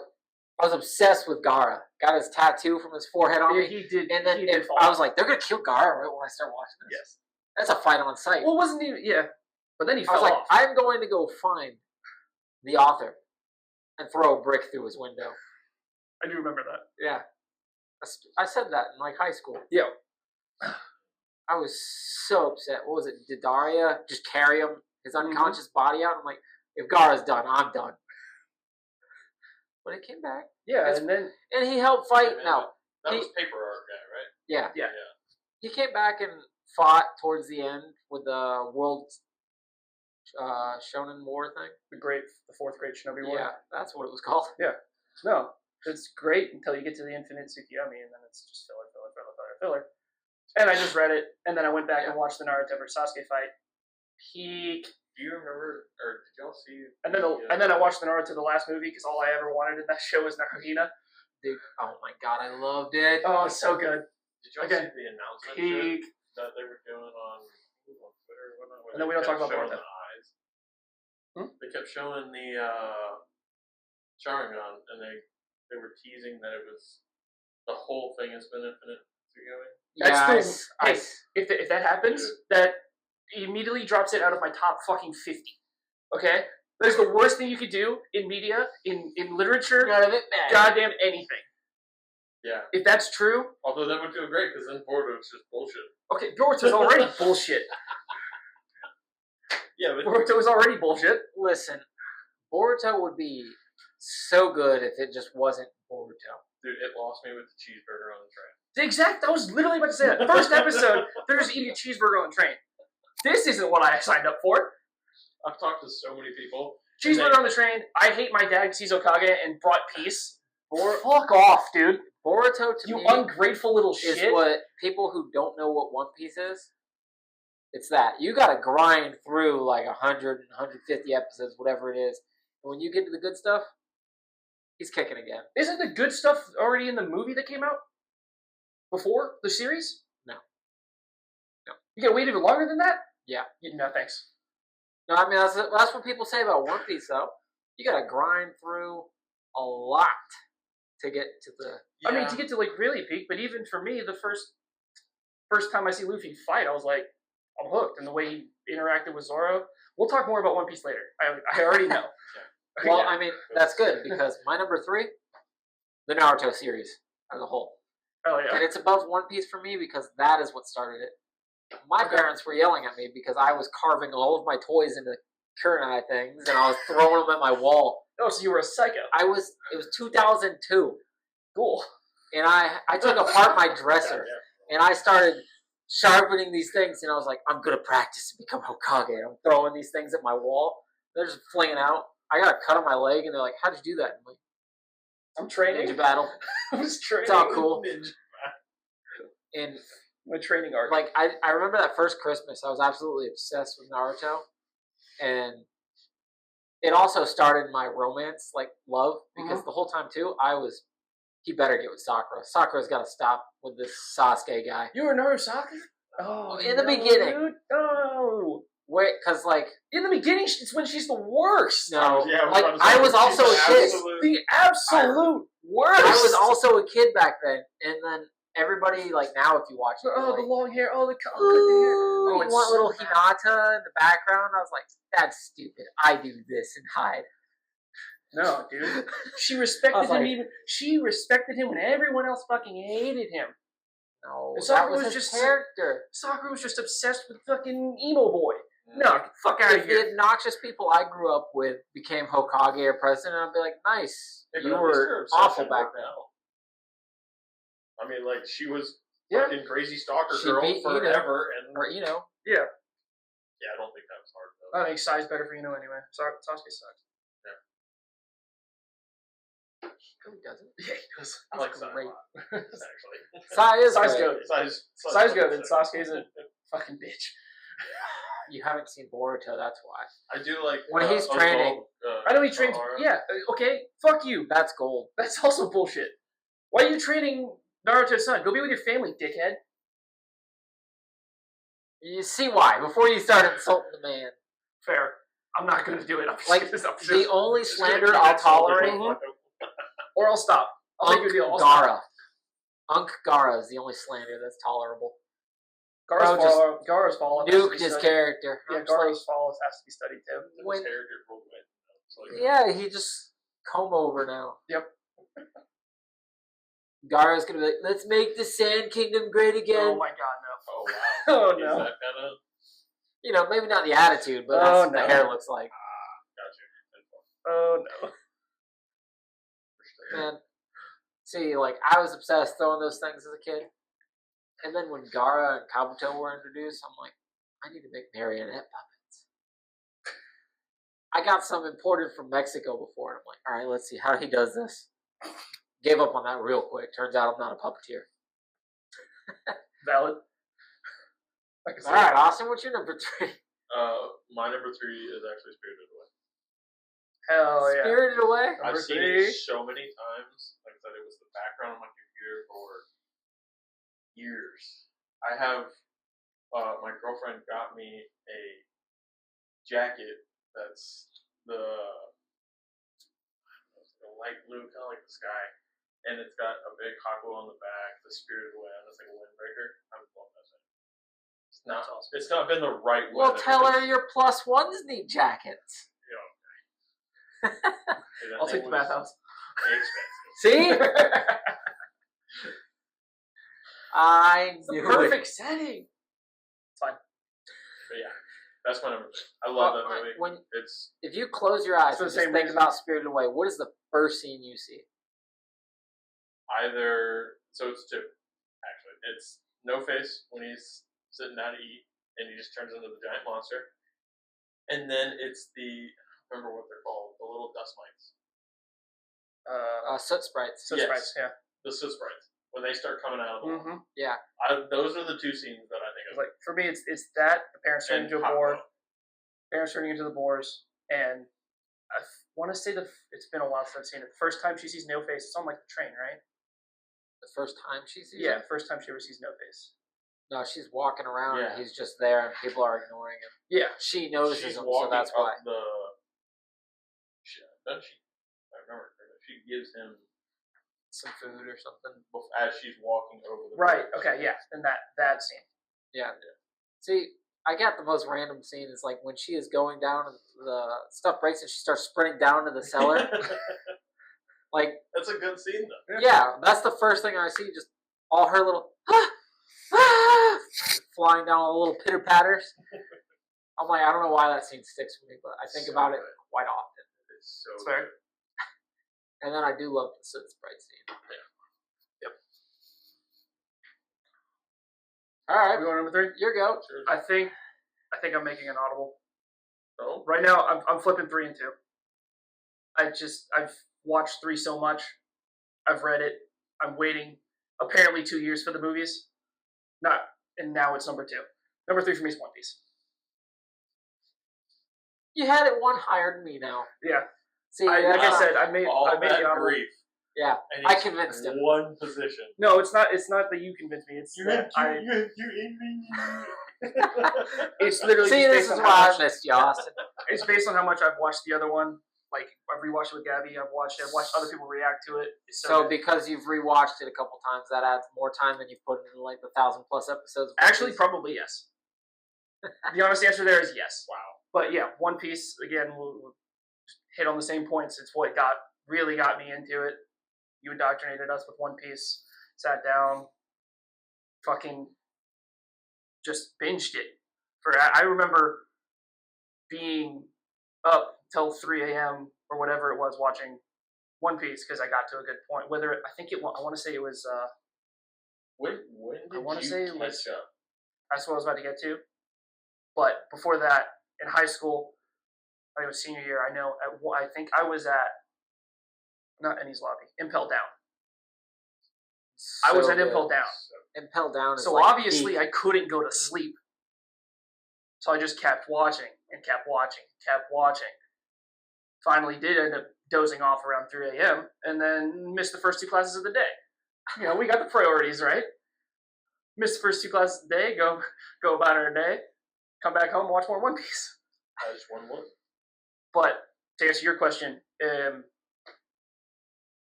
Speaker 2: was obsessed with Gaara. Got his tattoo from his forehead on me.
Speaker 1: He did.
Speaker 2: And then
Speaker 1: he did fall
Speaker 2: I
Speaker 1: off.
Speaker 2: was like, they're going to kill Gaara right when I start watching this.
Speaker 1: Yes.
Speaker 2: That's a fight on sight.
Speaker 1: Well, wasn't he? Yeah. But then he
Speaker 2: I
Speaker 1: fell
Speaker 2: was like,
Speaker 1: off.
Speaker 2: I'm going to go find the author and throw a brick through his window.
Speaker 1: I do remember that.
Speaker 2: Yeah. I said that in like high school.
Speaker 1: Yeah.
Speaker 2: I was so upset. What was it? Did Daria just carry him, his unconscious body out? I'm like, if Gaara's done, I'm done. But it came back.
Speaker 1: Yeah,
Speaker 2: It's-
Speaker 1: and then
Speaker 2: And he helped fight.
Speaker 3: Yeah,
Speaker 2: No.
Speaker 3: That
Speaker 2: He-
Speaker 3: was Paper Art guy, right?
Speaker 2: Yeah.
Speaker 1: Yeah.
Speaker 2: He came back and fought towards the end with the World Shonen War thing.
Speaker 1: the fourth great Shinobi War.
Speaker 2: Yeah, that's what it was called.
Speaker 1: No, it's great until you get to the Infinite Tsukiyomi, and then it's just filler. And I just read it, and then I went back and watched the Naruto versus Sasuke fight. Peak.
Speaker 3: Do you remember, or did y'all see?
Speaker 1: And then I watched the Naruto the last movie because all I ever wanted in that show was Naruhina.
Speaker 2: Dude, oh my god, I loved it.
Speaker 1: Oh, it's so good.
Speaker 3: Did y'all
Speaker 1: Again,
Speaker 3: see the announcement
Speaker 1: Peak.
Speaker 3: shit that they were doing on Twitter or whatnot?
Speaker 1: And then we don't talk about
Speaker 3: showing
Speaker 1: Boruto.
Speaker 3: the eyes.
Speaker 1: Hmm?
Speaker 3: They kept showing the Sharingan, and they were teasing that it was the whole thing has been Infinite Tsukiyomi.
Speaker 1: That's
Speaker 2: Yes.
Speaker 1: If that happens,
Speaker 3: Dude.
Speaker 1: that immediately drops it out of my top fucking 50. Okay? That's the worst thing you could do in media, in literature,
Speaker 2: None of it mattered.
Speaker 1: goddamn anything.
Speaker 3: Yeah.
Speaker 1: If that's true,
Speaker 3: Although that would feel great because then Boruto's just bullshit.
Speaker 1: okay, Boruto's already bullshit.
Speaker 3: Yeah, but
Speaker 1: Boruto is already bullshit.
Speaker 2: Listen, Boruto would be so good if it just wasn't Boruto.
Speaker 3: dude, it lost me with the cheeseburger on the train.
Speaker 1: I was literally about to say that. First episode, they're just eating a cheeseburger on the train. This isn't what I signed up for.
Speaker 3: I've talked to so many people.
Speaker 1: Cheeseburger on the train. I hate my dad because he's Hokage and brought peace. Fuck off, dude.
Speaker 2: Boruto to
Speaker 1: You
Speaker 2: me
Speaker 1: ungrateful little
Speaker 2: is
Speaker 1: shit.
Speaker 2: what people who don't know what One Piece is. It's that. You gotta grind through like 100, 150 episodes, whatever it is. And when you get to the good stuff, he's kicking again.
Speaker 1: Isn't the good stuff already in the movie that came out? Before the series?
Speaker 2: No.
Speaker 1: You gotta wait even longer than that?
Speaker 2: Yeah.
Speaker 1: No, thanks.
Speaker 2: No, I mean that's what people say about One Piece though. You gotta grind through a lot to get to the.
Speaker 1: I mean, to get to like really peak, but even for me, the first time I see Luffy fight, I was like, I'm hooked. And the way he interacted with Zoro. We'll talk more about One Piece later. I already know.
Speaker 2: Well, I mean, that's good because my number 3, the Naruto series as a whole.
Speaker 1: Oh yeah.
Speaker 2: And it's above One Piece for me because that is what started it. My parents were yelling at me because I was carving all of my toys into kunai things and I was throwing them at my wall.
Speaker 1: Oh, so you were a psycho.
Speaker 2: It was 2002.
Speaker 1: Cool.
Speaker 2: And I took apart my dresser and I started sharpening these things and I was like, I'm going to practice to become Hokage. I'm throwing these things at my wall. They're just flinging out. I got a cut on my leg and they're like, how'd you do that? I'm like,
Speaker 1: I'm training.
Speaker 2: Ninja battle.
Speaker 1: I was training.
Speaker 2: It's all cool. And
Speaker 1: my training arc.
Speaker 2: Like I remember that first Christmas, I was absolutely obsessed with Naruto, and it also started my romance, like love, because the whole time too, he better get with Sakura. Sakura's got to stop with this Sasuke guy.
Speaker 1: You were Naruto Sakura? Oh,
Speaker 2: in the beginning.
Speaker 1: Dude. No.
Speaker 2: Wait, because like
Speaker 1: in the beginning, it's when she's the worst.
Speaker 2: No, like I was also a kid.
Speaker 1: The absolute worst.
Speaker 2: I was also a kid back then, and then everybody like now, if you watch it,
Speaker 1: the
Speaker 2: like,
Speaker 1: long hair, the hair.
Speaker 2: Oh, you want little Hinata in the background? I was like, that's stupid. I do this and hide.
Speaker 1: No, dude. She respected him she respected him when everyone else fucking hated him.
Speaker 2: No,
Speaker 1: Sakura
Speaker 2: that was just character.
Speaker 1: Sakura was just obsessed with fucking emo boy. No, fuck out of here.
Speaker 2: The obnoxious people I grew up with became Hokage or president, I'd be like, nice. You were awful back then.
Speaker 3: I mean, like, she was fucking crazy stalker girl forever.
Speaker 2: Or,
Speaker 1: Yeah.
Speaker 3: Yeah, I don't think that was hard, though.
Speaker 1: I think Sai's better for anyway. Sasuke sucks.
Speaker 3: Yeah.
Speaker 2: No, he doesn't.
Speaker 1: Yeah, he does.
Speaker 3: I like Sai
Speaker 2: great.
Speaker 3: actually.
Speaker 1: Sai's good.
Speaker 3: Sai's
Speaker 1: good, and Sasuke's a fucking bitch.
Speaker 2: You haven't seen Boruto, that's why.
Speaker 3: I do like
Speaker 2: when he's training.
Speaker 1: I know he trains. Yeah, okay. Fuck you.
Speaker 2: That's gold.
Speaker 1: That's also bullshit. Why are you training Naruto's son? Go be with your family, dickhead.
Speaker 2: You see why? Before you start insulting the man.
Speaker 1: Fair. I'm not gonna do it.
Speaker 2: The only slander I'll tolerate,
Speaker 1: or I'll stop. I'll make you a deal.
Speaker 2: Gara. Unk Gara is the only slander that's tolerable.
Speaker 1: Gara's fall.
Speaker 2: Nuked his character.
Speaker 1: Yeah, Gara's fall has to be studied too.
Speaker 2: Yeah, he just comb over now.
Speaker 1: Yep.
Speaker 2: Gara's gonna be like, let's make the Sand Kingdom great again.
Speaker 1: Oh my god, no.
Speaker 3: Oh wow.
Speaker 1: Oh no.
Speaker 3: Is that kind of...
Speaker 2: You know, maybe not the attitude, but that's what the hair looks like.
Speaker 3: Gotcha.
Speaker 1: Oh no.
Speaker 2: Man, see, like, I was obsessed throwing those things as a kid. And then when Gara and Kabuto were introduced, I'm like, I need to make marionette puppets. I got some imported from Mexico before, and I'm like, all right, let's see how he does this. Gave up on that real quick. Turns out I'm not a puppeteer.
Speaker 1: Valid.
Speaker 2: All right, Austin, what's your number 3?
Speaker 3: My number 3 is actually Spirited Away.
Speaker 1: Hell yeah.
Speaker 2: Spirited Away?
Speaker 3: I've seen it so many times. Like I said, it was the background on my computer for years. I have my girlfriend got me a jacket that's the light blue, kind of like the sky, and it's got a big Haku on the back, the Spirited Away, and it's like a windbreaker. I'm blowing that thing. It's not awesome. It's not been the right way.
Speaker 2: Well, tell her your plus ones need jackets.
Speaker 3: Yeah.
Speaker 1: I'll take the bathhouse.
Speaker 3: Expensive.
Speaker 2: See? I
Speaker 1: It's the
Speaker 2: knew
Speaker 1: perfect setting. It's fine.
Speaker 3: But yeah, that's my number 3. I love that movie.
Speaker 2: If you close your eyes
Speaker 1: the
Speaker 2: and just
Speaker 1: same
Speaker 2: think
Speaker 1: reason.
Speaker 2: about Spirited Away, what is the first scene you see?
Speaker 3: So it's 2, actually. It's No Face when he's sitting down to eat and he just turns into the giant monster. And then it's I don't remember what they're called, the little dust mites.
Speaker 2: Soot sprites.
Speaker 1: Sprites, yeah.
Speaker 3: The soot sprites. When they start coming out of the water.
Speaker 2: Yeah.
Speaker 3: Those are the 2 scenes that I think of.
Speaker 1: Like, for me, it's that, the parents turning into a boar, parents turning into the boars, and I want to say it's been a while since I've seen it. The first time she sees No Face, it's on like the train, right?
Speaker 2: The first time she sees
Speaker 1: Yeah,
Speaker 2: it?
Speaker 1: first time she ever sees No Face.
Speaker 2: No, she's walking around
Speaker 3: Yeah.
Speaker 2: and he's just there and people are ignoring him.
Speaker 1: Yeah.
Speaker 2: She notices
Speaker 3: She's
Speaker 2: him,
Speaker 3: walking
Speaker 2: so that's
Speaker 3: up
Speaker 2: why.
Speaker 3: Doesn't she? I remember. She gives him
Speaker 2: Some food or something.
Speaker 3: as she's walking over the
Speaker 1: Right.
Speaker 3: bridge.
Speaker 1: Okay. Yeah. And that scene.
Speaker 2: Yeah. See, I got the most random scene is like when she is going down and the stuff breaks and she starts sprinting down to the cellar. Like,
Speaker 3: that's a good scene though.
Speaker 2: Yeah, that's the first thing I see. Just all her little flying down all the little pitter patters. I'm like, I don't know why that scene sticks with me, but I think about it quite often.
Speaker 3: It's so
Speaker 1: fair.
Speaker 3: good.
Speaker 2: And then I do love the soot sprite scene.
Speaker 3: Yeah.
Speaker 2: All right,
Speaker 1: We going number 3?
Speaker 2: your go.
Speaker 3: Sure.
Speaker 1: I think I'm making an audible.
Speaker 3: Oh.
Speaker 1: Right now, I'm flipping 3 and 2. I've watched 3 so much. I've read it. I'm waiting apparently 2 years for the movies. And now it's number 2. Number 3 for me is One Piece.
Speaker 2: You had it one higher than me now.
Speaker 1: Yeah.
Speaker 2: See,
Speaker 1: Like I said, I made
Speaker 3: all
Speaker 1: the
Speaker 3: that
Speaker 1: audible.
Speaker 3: grief.
Speaker 2: Yeah,
Speaker 3: And
Speaker 2: I
Speaker 3: it's
Speaker 2: convinced him.
Speaker 3: One position.
Speaker 1: No, it's not that you convinced me. It's it's literally
Speaker 2: See,
Speaker 1: just
Speaker 2: this
Speaker 1: based
Speaker 2: is
Speaker 1: on
Speaker 2: why
Speaker 1: how
Speaker 2: I
Speaker 1: much,
Speaker 2: missed you, Austin.
Speaker 1: it's based on how much I've watched the other one. Like I've rewatched it with Gabby. I've watched other people react to it. It's
Speaker 2: So
Speaker 1: good.
Speaker 2: because you've rewatched it a couple times, that adds more time than you've put into like the 1,000+ episodes. Of
Speaker 1: Actually,
Speaker 2: One Piece.
Speaker 1: probably yes. The honest answer there is yes.
Speaker 3: Wow.
Speaker 1: But yeah, One Piece again. We'll hit on the same points. It's what really got me into it. You indoctrinated us with One Piece. Sat down, fucking, just binged it. I remember being up till 3 a.m. or whatever it was watching One Piece because I got to a good point. I want to say it was.
Speaker 3: When did
Speaker 1: I want to
Speaker 3: you
Speaker 1: say
Speaker 3: catch
Speaker 1: it was.
Speaker 3: up?
Speaker 1: That's what I was about to get to. But before that, in high school, I think it was senior year. I think I was at not Ennie's Lobby, Impel Down. I was at Impel Down.
Speaker 2: Impel Down. Is
Speaker 1: So
Speaker 2: like
Speaker 1: obviously
Speaker 2: peak.
Speaker 1: I couldn't go to sleep. So I just kept watching and kept watching, kept watching. Finally did end up dozing off around 3 a.m. and then missed the first 2 classes of the day. We got the priorities, right? Missed the first 2 classes of the day, go about our day, come back home, watch more One Piece.
Speaker 3: I just one was.
Speaker 1: But to answer your question,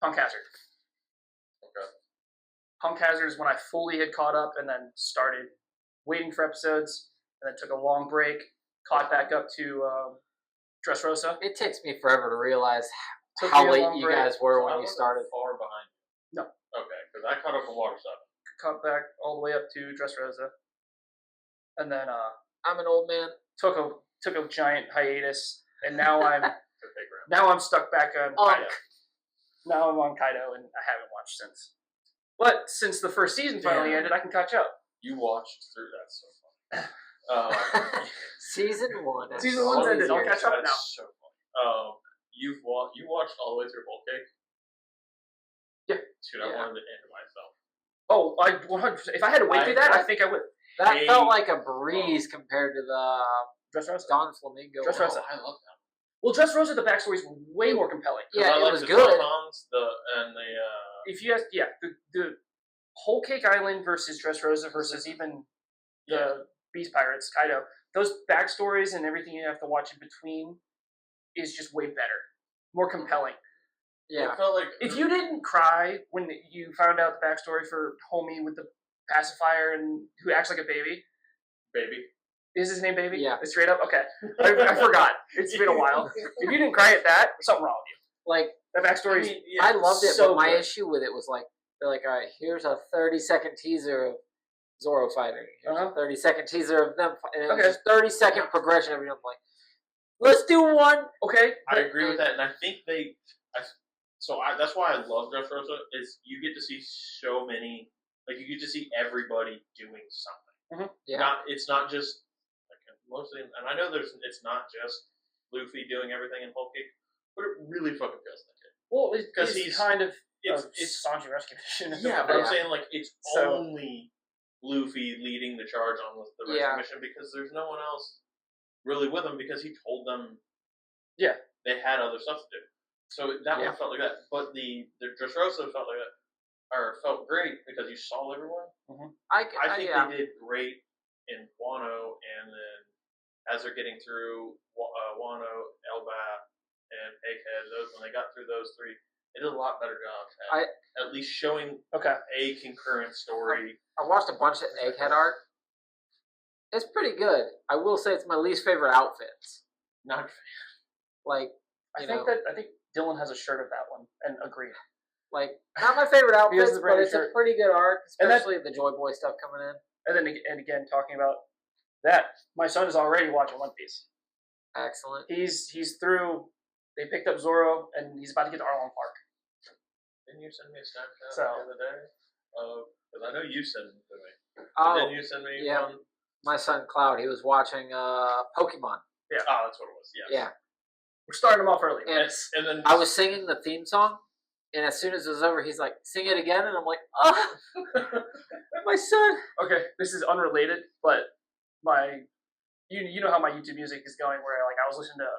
Speaker 1: Punk Hazard.
Speaker 3: Okay.
Speaker 1: Punk Hazard is when I fully had caught up and then started waiting for episodes and then took a long break, caught back up to Dressrosa.
Speaker 2: It takes me forever to realize
Speaker 1: Took
Speaker 2: how
Speaker 1: me a
Speaker 2: late
Speaker 1: long
Speaker 2: you
Speaker 1: break.
Speaker 2: guys were
Speaker 3: So I
Speaker 2: when you
Speaker 3: wasn't
Speaker 2: started.
Speaker 3: far behind.
Speaker 1: No.
Speaker 3: Okay, because I caught up on Water 7.
Speaker 1: Caught back all the way up to Dressrosa. And then
Speaker 2: I'm an old man.
Speaker 1: took a giant hiatus, and now I'm
Speaker 3: Good big round.
Speaker 1: now I'm stuck back on
Speaker 2: Oh.
Speaker 1: Kaido. Now I'm on Kaido, and I haven't watched since. But since the first season finally
Speaker 3: Damn.
Speaker 1: ended, I can catch up.
Speaker 3: You watched through that so fun.
Speaker 2: Season 1. after
Speaker 1: Season
Speaker 2: all
Speaker 1: one's
Speaker 2: these
Speaker 1: ended. I'll
Speaker 2: years.
Speaker 1: catch up now.
Speaker 3: That's so funny. You watched all the way through Whole Cake?
Speaker 1: Yeah.
Speaker 3: Dude, I wanted to end myself.
Speaker 1: Oh, I 100%. If I had to wait through that, I think I would.
Speaker 2: That felt like a breeze compared to the
Speaker 1: Dressrosa.
Speaker 2: Don Flamingo.
Speaker 1: Dressrosa.
Speaker 3: I love that.
Speaker 1: Well, Dressrosa, the backstory is way more compelling.
Speaker 2: Yeah,
Speaker 3: I
Speaker 2: it
Speaker 3: like
Speaker 2: was
Speaker 3: the
Speaker 2: good.
Speaker 3: Tautons,
Speaker 1: If you ask, the Whole Cake Island versus Dressrosa versus even the Beast Pirates, Kaido, those backstories and everything you have to watch in between is just way better, more compelling.
Speaker 2: Yeah.
Speaker 3: It felt like
Speaker 1: If you didn't cry when you found out the backstory for Homie with the pacifier and who acts like a baby,
Speaker 3: baby.
Speaker 1: is his name Baby?
Speaker 2: Yeah.
Speaker 1: It's straight up? Okay. I forgot. It's been a while. If you didn't cry at that, something wrong with you.
Speaker 2: Like,
Speaker 1: That backstory is
Speaker 2: I loved it,
Speaker 1: so
Speaker 2: but my
Speaker 1: good.
Speaker 2: issue with it was like, they're like, all right, here's a 30-second teaser of Zoro fighting. Here's a 30-second teaser of them fighting. And it was just 30-second progression every time. I'm like, let's do one.
Speaker 1: Okay.
Speaker 3: I agree with that, and I think that's why I love Dressrosa, is you get to see so many, like, you get to see everybody doing something.
Speaker 2: Yeah.
Speaker 3: It's not just, like, mostly, and I know it's not just Luffy doing everything in Whole Cake, but it really fucking feels like it.
Speaker 1: Well, because
Speaker 3: he's
Speaker 1: kind of
Speaker 3: it's
Speaker 1: Sanji rescue mission.
Speaker 3: yeah, but I'm
Speaker 2: Yeah.
Speaker 3: saying, like, it's
Speaker 1: So-
Speaker 3: only Luffy leading the charge on the rescue
Speaker 2: Yeah.
Speaker 3: mission because there's no one else really with him because he told them
Speaker 1: Yeah.
Speaker 3: they had other stuff to do. So that one felt like that. But the Dressrosa felt like that. felt great because you saw everyone.
Speaker 2: I
Speaker 3: think
Speaker 2: yeah.
Speaker 3: they did great in Wano, and then as they're getting through Wano, Elbaf, and Egghead, when they got through those three, they did a lot better job at least showing a concurrent story.
Speaker 2: I watched a bunch of Egghead art. It's pretty good. I will say it's my least favorite outfits.
Speaker 3: Not
Speaker 2: like
Speaker 1: I think Dylan has a shirt of that one, and agreed.
Speaker 2: Like not my favorite outfits, but it's a pretty good art, especially the Joy Boy stuff coming in.
Speaker 1: And then again, talking about that, my son is already watching One Piece.
Speaker 2: Excellent.
Speaker 1: He's through. They picked up Zoro, and he's about to get to Arlong Park.
Speaker 3: Didn't you send me a Snapchat the other day? Because I know you sent it to me.
Speaker 2: Oh,
Speaker 3: didn't you send me one?
Speaker 2: My son Cloud, he was watching Pokemon.
Speaker 3: Yeah. Oh, that's what it was. Yes.
Speaker 2: Yeah.
Speaker 1: We're starting him off early.
Speaker 3: And then
Speaker 2: I was singing the theme song, and as soon as it was over, he's like, "Sing it again," and I'm like, "Oh, my son."
Speaker 1: Okay, this is unrelated, but you know how my YouTube music is going, where like I was listening to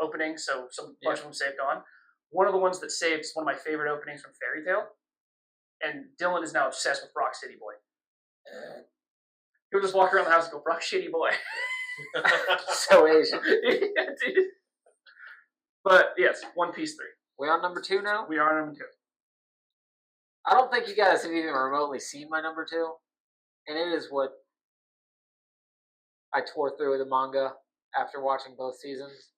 Speaker 1: openings, so some bunch of them saved on. One of the ones that saved is one of my favorite openings from Fairy Tail, and Dylan is now obsessed with Rock City Boy. He'll just walk around the house and go, "Rock City Boy."
Speaker 2: So Asian.
Speaker 1: Yeah, dude. But yes, One Piece 3.
Speaker 2: We on number 2 now?
Speaker 1: We are on number 2.
Speaker 2: I don't think you guys have even remotely seen my number 2, and it is what I tore through the manga after watching both seasons.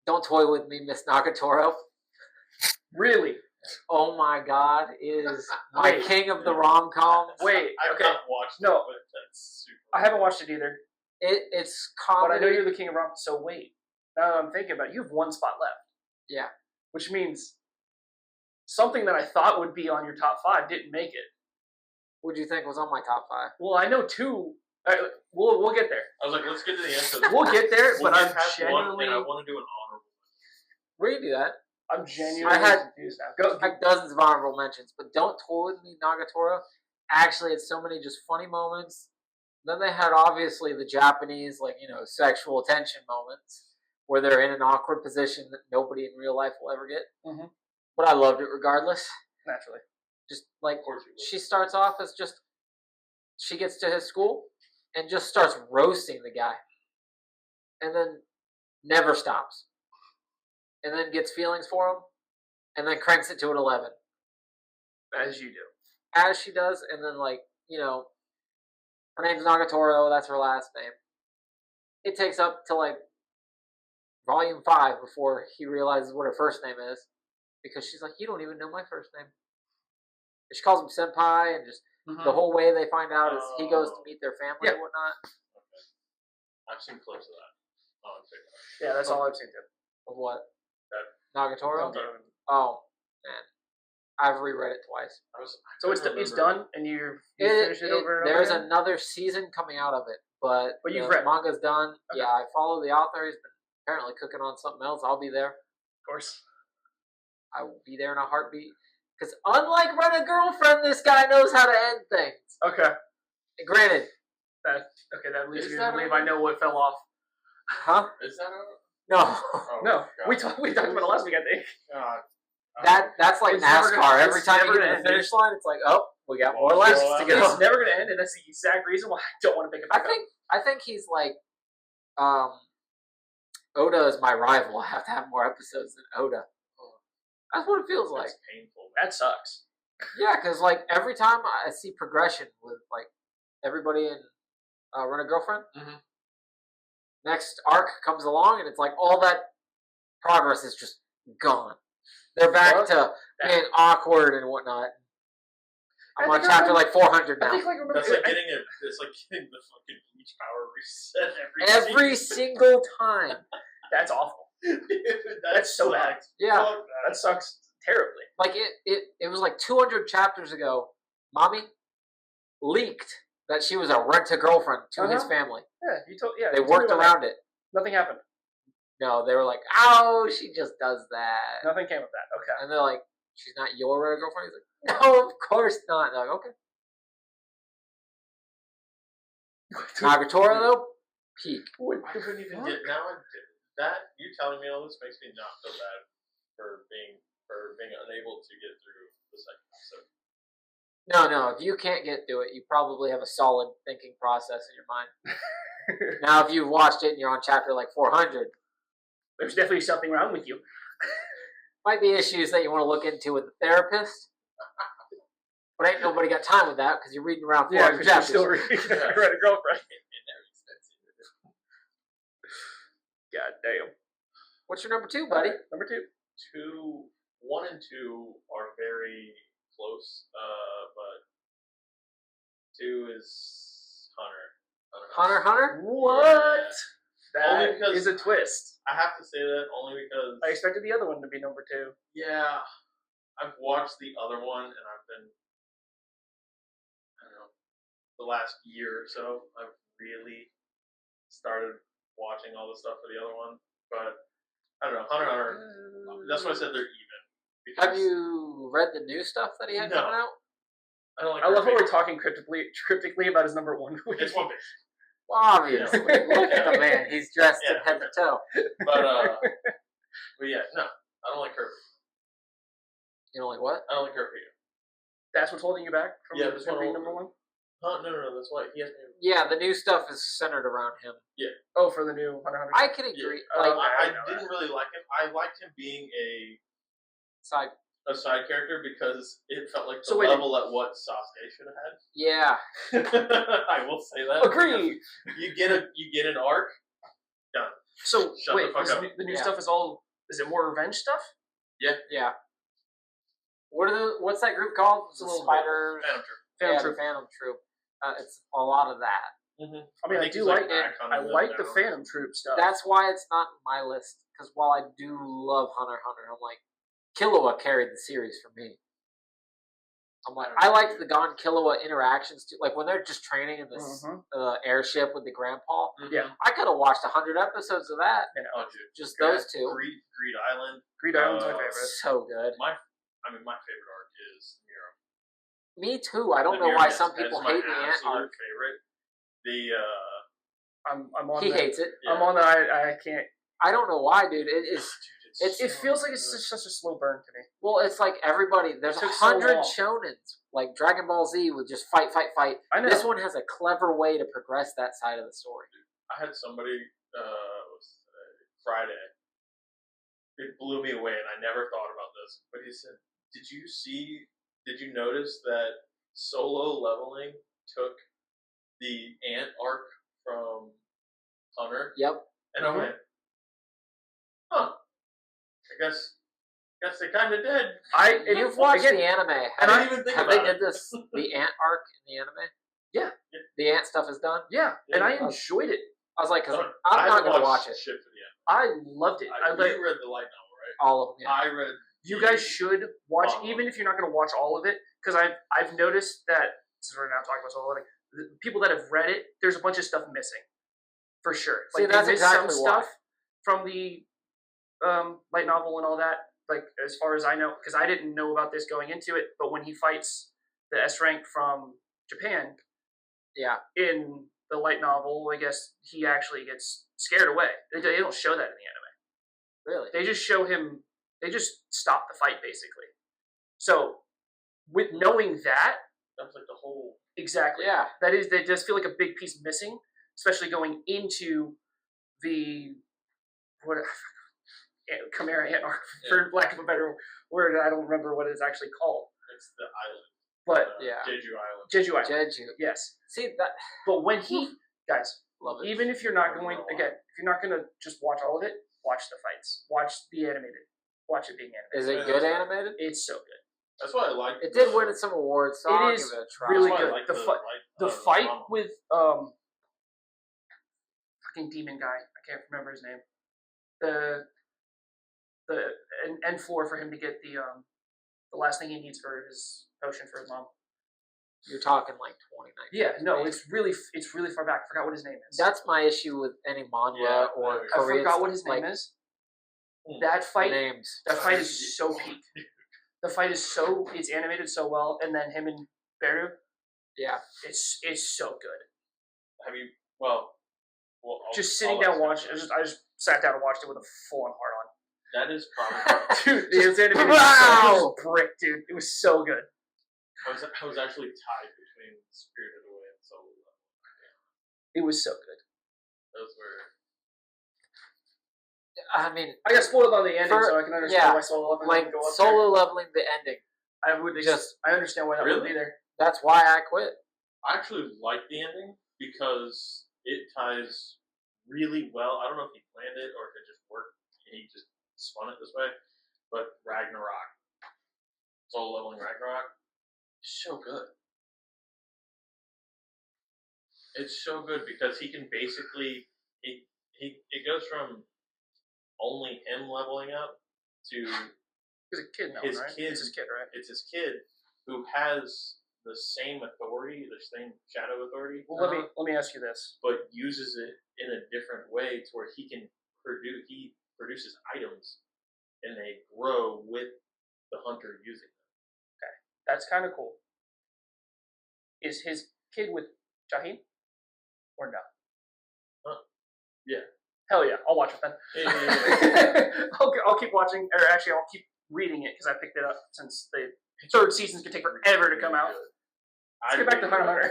Speaker 2: Don't toy with me, Miss Nagatoro.
Speaker 1: Really?
Speaker 2: Oh my God, is my king of the rom-coms.
Speaker 1: Wait,
Speaker 3: I've not watched it, but that's super
Speaker 1: I haven't watched it either.
Speaker 2: It's comedy.
Speaker 1: But I know you're the king of rom. So wait, now that I'm thinking about it, you have one spot left.
Speaker 2: Yeah.
Speaker 1: Which means something that I thought would be on your top 5 didn't make it.
Speaker 2: What do you think was on my top 5?
Speaker 1: Well, I know 2. We'll get there.
Speaker 3: I was like, let's get to the answer.
Speaker 1: We'll get there, but I'm
Speaker 3: genuinely. I want to do an honorable.
Speaker 2: We can do that.
Speaker 1: I'm genuinely confused now. Go.
Speaker 2: I had dozens of honorable mentions, but don't toy with me, Nagatoro. Actually, it's so many just funny moments. Then they had obviously the Japanese, sexual tension moments where they're in an awkward position that nobody in real life will ever get.
Speaker 1: Mm-hmm.
Speaker 2: But I loved it regardless.
Speaker 1: Naturally.
Speaker 2: Just like she starts off as she gets to his school and just starts roasting the guy, and then never stops. And then gets feelings for him, and then cranks it to an 11.
Speaker 1: As you do.
Speaker 2: As she does, and then, her name's Nagatoro, that's her last name. It takes up to, volume 5 before he realizes what her first name is, because she's like, "You don't even know my first name." And she calls him Senpai, and just the whole way they find out is he goes to meet their family and whatnot.
Speaker 3: Okay. I've seen clips of that.
Speaker 1: Yeah, that's all I've seen, too.
Speaker 2: Of what?
Speaker 1: Nagatoro?
Speaker 2: Oh, man. I've reread it twice.
Speaker 1: So it's done, and you finished it over and over
Speaker 2: There's
Speaker 1: again?
Speaker 2: another season coming out of it, but
Speaker 1: you've read
Speaker 2: the manga's done.
Speaker 1: Okay.
Speaker 2: Yeah, I follow the author. He's been apparently cooking on something else. I'll be there.
Speaker 1: Of course.
Speaker 2: I will be there in a heartbeat. Because unlike Rent a Girlfriend, this guy knows how to end things.
Speaker 1: Okay.
Speaker 2: Granted.
Speaker 1: That leads me to believe I know what fell off.
Speaker 2: Huh?
Speaker 3: Is that over?
Speaker 2: No.
Speaker 3: Oh,
Speaker 1: no. We talked about it last week, I think.
Speaker 2: That's like
Speaker 1: it's
Speaker 2: NASCAR. Every time you get to the finish line, it's like, oh, we got more laps to go.
Speaker 1: It's never going to end, and that's the exact reason why I don't want to pick it back up.
Speaker 2: I think he's like, Oda is my rival. I have to have more episodes than Oda. That's what it feels like.
Speaker 3: That's painful.
Speaker 1: That sucks.
Speaker 2: Yeah, because every time I see progression with everybody in Rent a Girlfriend, next arc comes along and it's like all that progress is just gone. They're back to being awkward and whatnot. I'm on chapter 400 now.
Speaker 3: It's like getting the fucking Bleach power reset
Speaker 2: every single time.
Speaker 1: That's awful. That's so bad.
Speaker 2: Yeah,
Speaker 1: that sucks terribly.
Speaker 2: It was 200 chapters ago. Mommy leaked that she was a rent-a-girlfriend to his family.
Speaker 1: Yeah,
Speaker 2: they worked around it.
Speaker 1: Nothing happened.
Speaker 2: No, they were like, "Oh, she just does that."
Speaker 1: Nothing came of that. Okay.
Speaker 2: And they're like, "She's not your rent-a-girlfriend." He's like, "No, of course not." They're like, "Okay." Nagatoro though, peak.
Speaker 3: I couldn't even get now. That you telling me all this makes me not feel bad for being being unable to get through the second episode.
Speaker 2: No. If you can't get through it, you probably have a solid thinking process in your mind. Now, if you've watched it and you're on chapter like 400,
Speaker 1: there's definitely something wrong with you.
Speaker 2: Might be issues that you want to look into with the therapist. But ain't nobody got time with that because you're reading around 400 chapters.
Speaker 1: Still reading Read a Girlfriend. God damn.
Speaker 2: What's your number 2, buddy?
Speaker 1: Number 2.
Speaker 3: 1 and 2 are very close, but 2 is
Speaker 2: Hunter?
Speaker 1: What?
Speaker 3: Only
Speaker 1: That
Speaker 3: because
Speaker 1: is a twist.
Speaker 3: I have to say that only because
Speaker 1: I expected the other one to be number 2.
Speaker 3: Yeah, I've watched the other one, and I've been, I don't know, the last year or so, I've really started watching all the stuff for the other one. But I don't know, Hunter x Hunter. That's why I said they're even.
Speaker 2: Have you read the new stuff that he had coming out?
Speaker 3: I don't like.
Speaker 1: I love how we're talking cryptically about his number 1 movie.
Speaker 3: It's One Piece.
Speaker 2: Well, obviously, look at the man. He's dressed in head to toe.
Speaker 3: But yeah, no, I don't like Kirby.
Speaker 2: You don't like what?
Speaker 3: I don't like Kirby.
Speaker 1: That's what's holding you back from
Speaker 3: this one
Speaker 1: being number 1?
Speaker 3: No, that's why he has.
Speaker 2: Yeah, the new stuff is centered around him.
Speaker 3: Yeah.
Speaker 1: Oh, for the new Hunter x Hunter.
Speaker 2: I can agree.
Speaker 3: Yeah.
Speaker 2: Like,
Speaker 3: I didn't really like him. I liked him being a
Speaker 2: side
Speaker 3: character because it felt like the
Speaker 1: So wait,
Speaker 3: level at what Sasuke should have had.
Speaker 2: Yeah.
Speaker 3: I will say that.
Speaker 1: Agree.
Speaker 3: You get an arc. Done.
Speaker 1: So
Speaker 3: Shut
Speaker 1: wait,
Speaker 3: the fuck up.
Speaker 1: the new stuff is all. Is it more revenge stuff?
Speaker 2: Yeah. What's that group called? The Spiders.
Speaker 3: Phantom Troop.
Speaker 2: The Phantom Troop. It's a lot of that.
Speaker 3: Mm-hmm.
Speaker 1: I mean, I do like it. I like the Phantom Troop stuff.
Speaker 2: That's why it's not on my list. Because while I do love Hunter x Hunter, I'm like, Killua carried the series for me. I'm like, I liked the Gon Killua interactions too. Like when they're just training in this airship with the grandpa.
Speaker 1: Yeah,
Speaker 2: I could have watched 100 episodes of that.
Speaker 3: Oh, dude.
Speaker 2: Just those two.
Speaker 3: Greed Island.
Speaker 1: Greed Island's my favorite.
Speaker 2: So good.
Speaker 3: My favorite arc is Nero.
Speaker 2: Me too. I don't know why some people hate the ant arc.
Speaker 3: Favorite.
Speaker 1: I'm on.
Speaker 2: He hates it.
Speaker 1: Yeah. I'm on that. I can't.
Speaker 2: I don't know why, dude. It is.
Speaker 1: It feels like it's such a slow burn to me.
Speaker 2: Well, it's like everybody. There's 100 shonens, like Dragon Ball Z, with just fight.
Speaker 1: I know.
Speaker 2: This one has a clever way to progress that side of the story.
Speaker 3: I had somebody Friday. It blew me away, and I never thought about this. But he said, Did you notice that Solo Leveling took the ant arc from Hunter?
Speaker 2: Yep.
Speaker 3: And I went, huh. I guess they kind of did.
Speaker 2: You've watched the anime.
Speaker 3: I didn't even think
Speaker 2: have
Speaker 3: about
Speaker 2: they did this the ant arc in the anime?
Speaker 1: Yeah.
Speaker 2: The ant stuff is done.
Speaker 1: Yeah, and I enjoyed it.
Speaker 2: I was like, because I'm not going to watch it.
Speaker 3: Shit for the end.
Speaker 1: I loved it.
Speaker 3: You read the light novel, right?
Speaker 2: All of them. Yeah.
Speaker 3: I read.
Speaker 1: You guys should watch, even if you're not going to watch all of it, because I've noticed that since we're now talking about Solo Leveling, the people that have read it, there's a bunch of stuff missing, for sure.
Speaker 2: See,
Speaker 1: like
Speaker 2: that's
Speaker 1: they missed
Speaker 2: exactly
Speaker 1: some
Speaker 2: why.
Speaker 1: stuff from the light novel and all that. Like as far as I know, because I didn't know about this going into it, but when he fights the S rank from Japan, in the light novel, I guess he actually gets scared away. They don't show that in the anime.
Speaker 2: Really?
Speaker 1: They just show him. They just stop the fight basically. So, with knowing that,
Speaker 3: That's like the whole.
Speaker 1: exactly.
Speaker 2: Yeah.
Speaker 1: They just feel like a big piece missing, especially going into the Chimera Ant arc, for lack of a better word. I don't remember what it's actually called.
Speaker 3: It's the island.
Speaker 1: But
Speaker 3: Jeju Island.
Speaker 1: Jeju Island.
Speaker 2: Jeju.
Speaker 1: Yes.
Speaker 2: See that?
Speaker 1: But when guys,
Speaker 2: Love it.
Speaker 1: even if you're not going again, if you're not going to just watch all of it, watch the fights. Watch the animated. Watch it being animated.
Speaker 2: Is it good animated?
Speaker 1: It's so good.
Speaker 3: That's why I like
Speaker 2: it. Did win some awards, so I'll
Speaker 1: is
Speaker 2: give it a try.
Speaker 1: really
Speaker 3: That's why I
Speaker 1: good.
Speaker 3: like
Speaker 1: The fight with fucking demon guy. I can't remember his name. The end floor for him to get the last thing he needs for his potion for his mom.
Speaker 2: You're talking like 2019.
Speaker 1: Yeah, no, it's really far back. I forgot what his name is.
Speaker 2: That's my issue with any manga or
Speaker 1: I
Speaker 2: Korean.
Speaker 1: forgot what his name is. That fight,
Speaker 2: names.
Speaker 1: That fight is so peak. The fight is it's animated so well, and then him and Beru.
Speaker 2: Yeah,
Speaker 1: it's so good.
Speaker 3: Have you? Well
Speaker 1: just sitting down watching. I just sat down and watched it with a full on heart on.
Speaker 3: That is probably.
Speaker 1: Dude, the animated was brick, dude. It was so good.
Speaker 3: I was actually tied between Spirited Away and Solo Leveling.
Speaker 1: It was so good.
Speaker 3: Those were.
Speaker 2: I mean,
Speaker 1: I got spoiled on the ending, so I can understand why Solo Leveling
Speaker 2: like
Speaker 1: would go up
Speaker 2: Solo Leveling, the ending.
Speaker 1: I understand why that would be there.
Speaker 2: That's why I quit.
Speaker 3: I actually like the ending because it ties really well. I don't know if he planned it or if it just worked and he just spun it this way. But Ragnarok, Solo Leveling Ragnarok, so good. It's so good because he can basically it goes from only him leveling up to
Speaker 1: he's a kid now,
Speaker 3: his
Speaker 1: right?
Speaker 3: kid.
Speaker 1: It's his kid, right?
Speaker 3: It's his kid who has the same authority, the same shadow authority.
Speaker 1: Well, let me ask you this,
Speaker 3: but uses it in a different way to where he produces items and they grow with the hunter using them.
Speaker 1: Okay, that's kind of cool. Is his kid with Shaheen or no?
Speaker 3: Yeah.
Speaker 1: Hell yeah, I'll watch it then.
Speaker 3: Yeah.
Speaker 1: I'll keep watching, or actually I'll keep reading it because I picked it up since the third seasons could take forever to come out. Let's get back to Hunter x Hunter.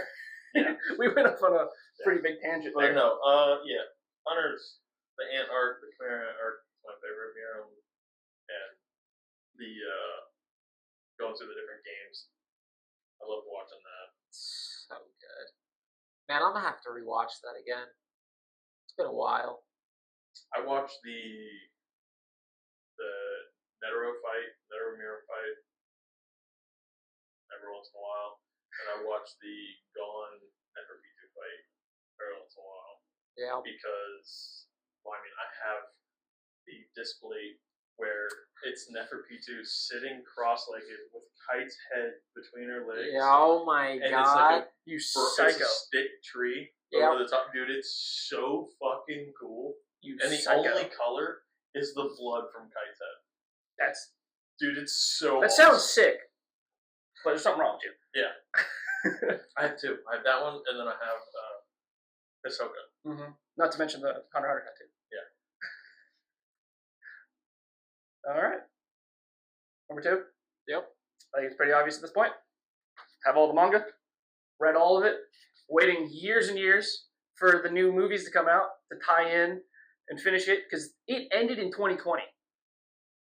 Speaker 3: Yeah.
Speaker 1: We went off on a pretty big tangent there.
Speaker 3: No, yeah. Hunter's, the ant arc, the Clara arc is my favorite. And the going through the different games. I love watching that.
Speaker 2: So good. Man, I'm gonna have to rewatch that again. It's been a while.
Speaker 3: I watched the Netero mirror fight every once in a while, and I watch the Gon Neferpitu fight every once in a while.
Speaker 2: Yeah.
Speaker 3: Because, well, I mean, I have the display where it's Neferpitu sitting cross-legged with Kite's head between her legs.
Speaker 2: Yeah, oh my
Speaker 3: and
Speaker 2: god.
Speaker 3: It's like
Speaker 1: you
Speaker 3: psycho. It's a stick tree over the top. Dude, it's so fucking cool. And the only color is the blood from Kite's head. Dude, it's so
Speaker 1: That sounds sick. But there's something wrong with you.
Speaker 3: Yeah. I have two. I have that one, and then I have Hisoka.
Speaker 1: Mm-hmm. Not to mention the Hunter x Hunter tattoo. Yeah. All right. Number 2?
Speaker 2: Yep.
Speaker 1: I think it's pretty obvious at this point. Have all the manga. Read all of it. Waiting years and years for the new movies to come out to tie in and finish it, because it ended in 2020.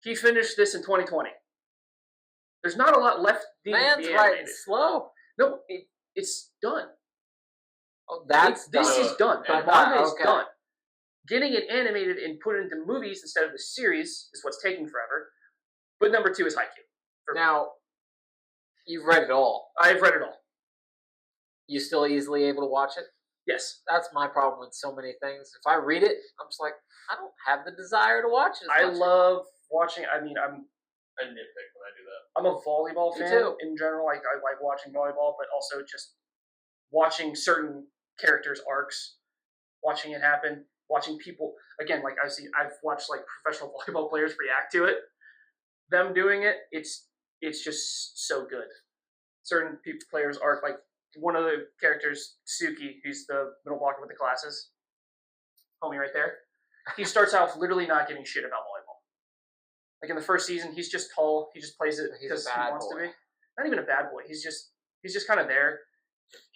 Speaker 1: He finished this in 2020. There's not a lot left.
Speaker 2: Man's writing slow.
Speaker 1: No, it's done.
Speaker 2: Oh, this
Speaker 1: is done. The manga is done. Getting it animated and put it into movies instead of the series is what's taking forever. But number 2 is Haikyuu.
Speaker 2: Now, you've read it all.
Speaker 1: I've read it all.
Speaker 2: You still easily able to watch it?
Speaker 1: Yes.
Speaker 2: That's my problem with so many things. If I read it, I'm just like, I don't have the desire to watch it.
Speaker 1: I love watching. I mean,
Speaker 3: I nitpick when I do that.
Speaker 1: I'm a volleyball fan in general. I like watching volleyball, but also just watching certain characters' arcs, watching it happen, watching people. Again, like I've watched like professional volleyball players react to it. Them doing it, it's just so good. Certain players' arc, like one of the characters, Suki, who's the middle blocker with the glasses, homie right there. He starts off literally not giving shit about volleyball. Like in the first season, he's just tall. He just plays it because he wants to be. Not even a bad boy. He's just kind of there.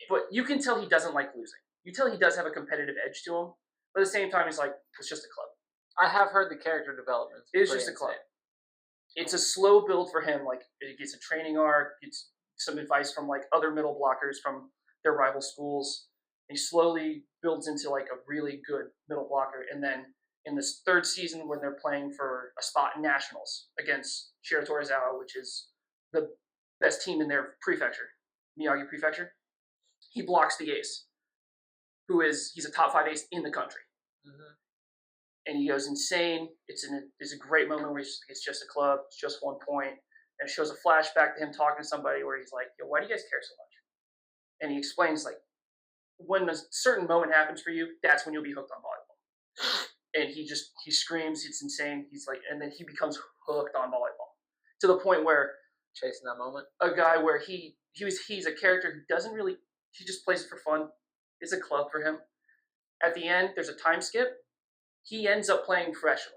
Speaker 1: But you can tell he doesn't like losing. You tell he does have a competitive edge to him. But at the same time, he's like, it's just a club.
Speaker 2: I have heard the character development.
Speaker 1: It's just a club. It's a slow build for him. Like, it gets a training arc. Gets some advice from like other middle blockers from their rival schools. He slowly builds into like a really good middle blocker. And then in this third season, when they're playing for a spot in nationals against Shiratorizawa, which is the best team in their prefecture, Miyagi Prefecture, he blocks the ace, he's a top 5 ace in the country.
Speaker 2: Mm-hmm.
Speaker 1: And he goes insane. It's a great moment where it's just a club, it's just 1 point. And it shows a flashback to him talking to somebody where he's like, yo, why do you guys care so much? And he explains, like, when a certain moment happens for you, that's when you'll be hooked on volleyball. And he screams, it's insane. He's like, and then he becomes hooked on volleyball. To the point where
Speaker 2: chasing that moment.
Speaker 1: A guy where he's a character who doesn't really, he just plays it for fun. It's a club for him. At the end, there's a time skip. He ends up playing professionally.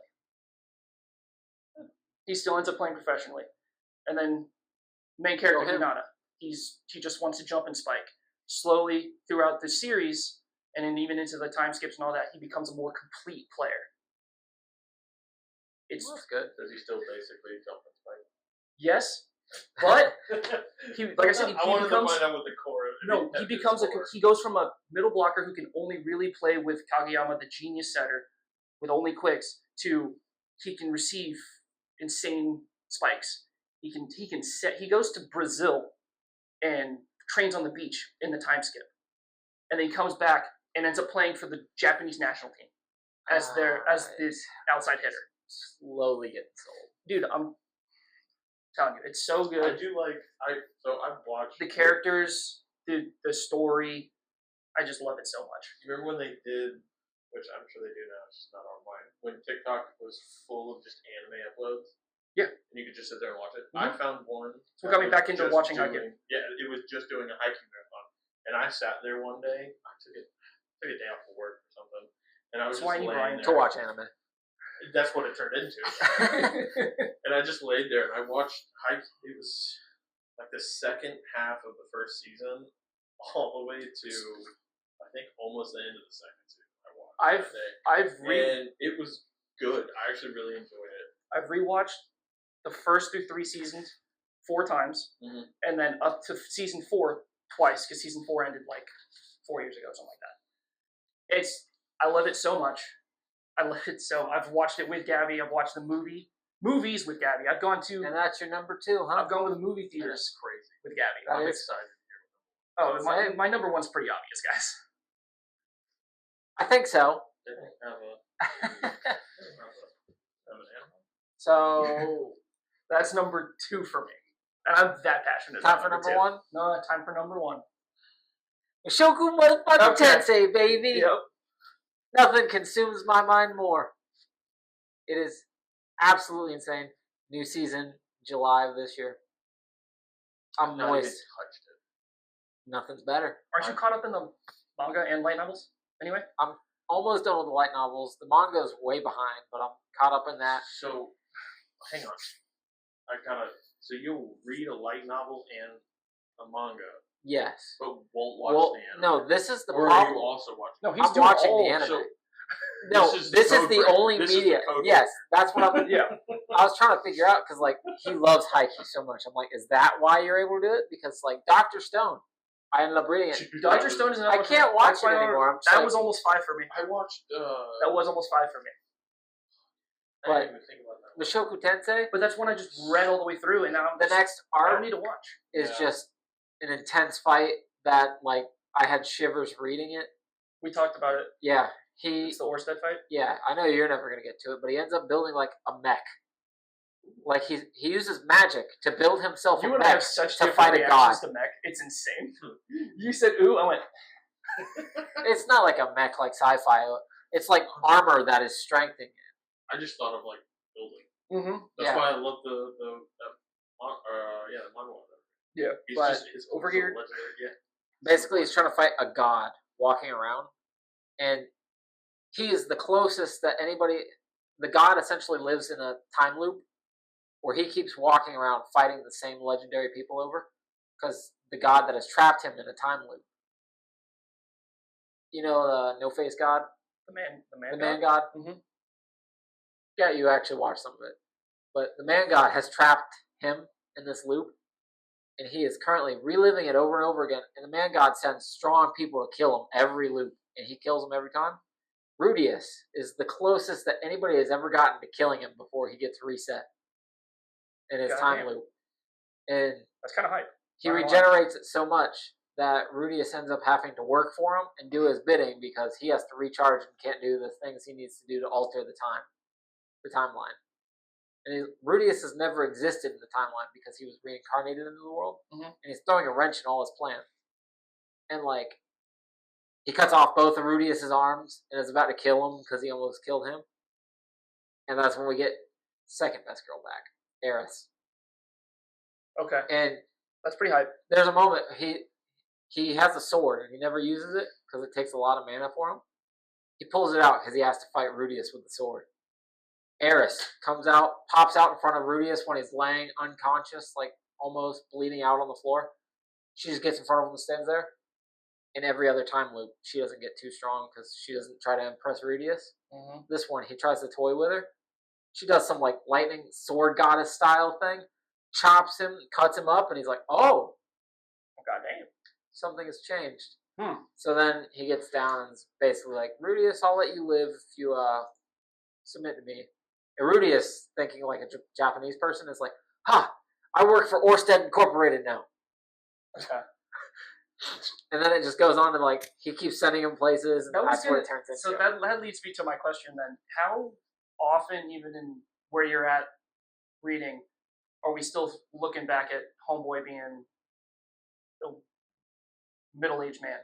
Speaker 1: He still ends up playing professionally. And then main character
Speaker 2: him.
Speaker 1: Hinata, he just wants to jump and spike. Slowly throughout the series, and then even into the time skips and all that, he becomes a more complete player. It's
Speaker 2: That's good.
Speaker 3: Does he still basically jump and spike?
Speaker 1: yes, but he, like I said,
Speaker 3: I wanted to find out what the core.
Speaker 1: He goes from a middle blocker who can only really play with Kageyama, the genius setter, with only quicks, to he can receive insane spikes. He goes to Brazil and trains on the beach in the time skip, and then he comes back and ends up playing for the Japanese national team as this outside hitter.
Speaker 2: Slowly getting sold,
Speaker 1: dude. I'm telling you, it's so good.
Speaker 3: I do like I've watched
Speaker 1: the characters, the story. I just love it so much.
Speaker 3: You remember when they did, which I'm sure they do now, it's just not online, when TikTok was full of just anime uploads?
Speaker 1: Yeah.
Speaker 3: And you could just sit there and watch it.
Speaker 1: Mm-hmm.
Speaker 3: I found one.
Speaker 1: So got me back into watching hiking.
Speaker 3: Yeah, it was just doing a hiking marathon. And I sat there one day, I took a day off of work or something, and I was just laying there.
Speaker 2: To watch anime.
Speaker 3: That's what it turned into. And I just laid there and I watched it was like the second half of the first season all the way to I think almost the end of the second season. And it was good. I actually really enjoyed it.
Speaker 1: I've rewatched the first through 3 seasons 4 times, and then up to season 4 twice, because season 4 ended like 4 years ago, something like that. I love it so much. I've watched it with Gabby. I've watched the movies with Gabby. I've gone to.
Speaker 2: And that's your number 2, huh?
Speaker 1: I've gone with the movie theaters.
Speaker 3: That's crazy
Speaker 1: with Gabby.
Speaker 3: I'm excited.
Speaker 1: Oh, my number 1's pretty obvious, guys.
Speaker 2: I think so. So
Speaker 1: that's number 2 for me, and I'm that passionate.
Speaker 2: Time for number 1?
Speaker 1: No, time for number 1.
Speaker 2: Shoku motherfucking Tensei, baby.
Speaker 1: Yep.
Speaker 2: Nothing consumes my mind more. It is absolutely insane. New season, July of this year. I'm
Speaker 3: not
Speaker 2: moist.
Speaker 3: even touched it.
Speaker 2: Nothing's better.
Speaker 1: Aren't you caught up in the manga and light novels? Anyway,
Speaker 2: I'm almost done with the light novels. The manga is way behind, but I'm caught up in that.
Speaker 3: So, hang on. So you'll read a light novel and a manga,
Speaker 2: Yes.
Speaker 3: but won't watch the anime.
Speaker 2: No, this is the
Speaker 3: or
Speaker 2: problem.
Speaker 3: are you also watching?
Speaker 1: No, he's
Speaker 2: I'm
Speaker 1: doing
Speaker 2: watching
Speaker 1: all
Speaker 2: the anime.
Speaker 3: So,
Speaker 2: No, this is the only media. Yes, that's what I'm.
Speaker 1: Yeah.
Speaker 2: I was trying to figure out because like he loves Haikyuu so much. I'm like, is that why you're able to do it? Because like Dr. Stone, I ended up reading it.
Speaker 1: Dr. Stone is.
Speaker 2: I can't watch it anymore.
Speaker 1: That was almost 5 for me.
Speaker 3: I watched.
Speaker 1: That was almost 5 for me.
Speaker 3: I didn't even think about that.
Speaker 2: The Shoku Tensei.
Speaker 1: But that's when I just read all the way through, and now
Speaker 2: The next
Speaker 1: I
Speaker 2: arc
Speaker 1: don't need to watch.
Speaker 2: is just an intense fight that like I had shivers reading it.
Speaker 1: We talked about it.
Speaker 2: Yeah,
Speaker 1: It's the Orsted fight.
Speaker 2: Yeah, I know you're never gonna get to it, but he ends up building like a mech. Like he uses magic to build himself
Speaker 1: You
Speaker 2: a
Speaker 1: and I
Speaker 2: mech
Speaker 1: have such
Speaker 2: to
Speaker 1: different
Speaker 2: fight a god.
Speaker 1: reactions to mech. It's insane. You said ooh, I went.
Speaker 2: It's not like a mech like sci-fi. It's like armor that is strengthening it.
Speaker 3: I just thought of like building.
Speaker 1: Mm-hmm.
Speaker 3: That's why I love the manga.
Speaker 1: Yeah,
Speaker 3: He's
Speaker 1: but
Speaker 3: just his
Speaker 1: over here.
Speaker 3: Yeah.
Speaker 2: Basically, he's trying to fight a god walking around, and he is the closest that anybody. The god essentially lives in a time loop where he keeps walking around fighting the same legendary people over, because the god that has trapped him in a time loop. You know the no-face god,
Speaker 1: The man
Speaker 2: god.
Speaker 1: Mm-hmm.
Speaker 2: Yeah, you actually watched some of it, but the man god has trapped him in this loop, and he is currently reliving it over and over again. And the man god sends strong people to kill him every loop, and he kills them every time. Rudius is the closest that anybody has ever gotten to killing him before he gets reset in his time loop. And
Speaker 1: that's kind of hype.
Speaker 2: He regenerates it so much that Rudius ends up having to work for him and do his bidding because he has to recharge and can't do the things he needs to do to alter the timeline. And Rudius has never existed in the timeline because he was reincarnated into the world, and he's throwing a wrench in all his plans. And like, he cuts off both of Rudius's arms and is about to kill him because he almost killed him. And that's when we get second best girl back, Eris.
Speaker 1: Okay,
Speaker 2: and
Speaker 1: that's pretty hype.
Speaker 2: There's a moment he has a sword and he never uses it because it takes a lot of mana for him. He pulls it out because he has to fight Rudius with the sword. Eris comes out, pops out in front of Rudius when he's laying unconscious, like almost bleeding out on the floor. She just gets in front of him and stands there. In every other time loop, she doesn't get too strong because she doesn't try to impress Rudius.
Speaker 1: Mm-hmm.
Speaker 2: This one, he tries to toy with her. She does some like lightning sword goddess style thing, chops him, cuts him up, and he's like, "Oh,
Speaker 1: goddamn,
Speaker 2: something has changed."
Speaker 1: So
Speaker 2: then he gets down and is basically like, "Rudius, I'll let you live if you submit to me." And Rudius, thinking like a Japanese person, is like, "Ha! I work for Austen Incorporated now."
Speaker 1: Okay.
Speaker 2: And then it just goes on to like he keeps sending him places, and that's what it turns into.
Speaker 1: So that leads me to my question then: how often, even in where you're at reading, are we still looking back at Homeboy being a middle-aged man?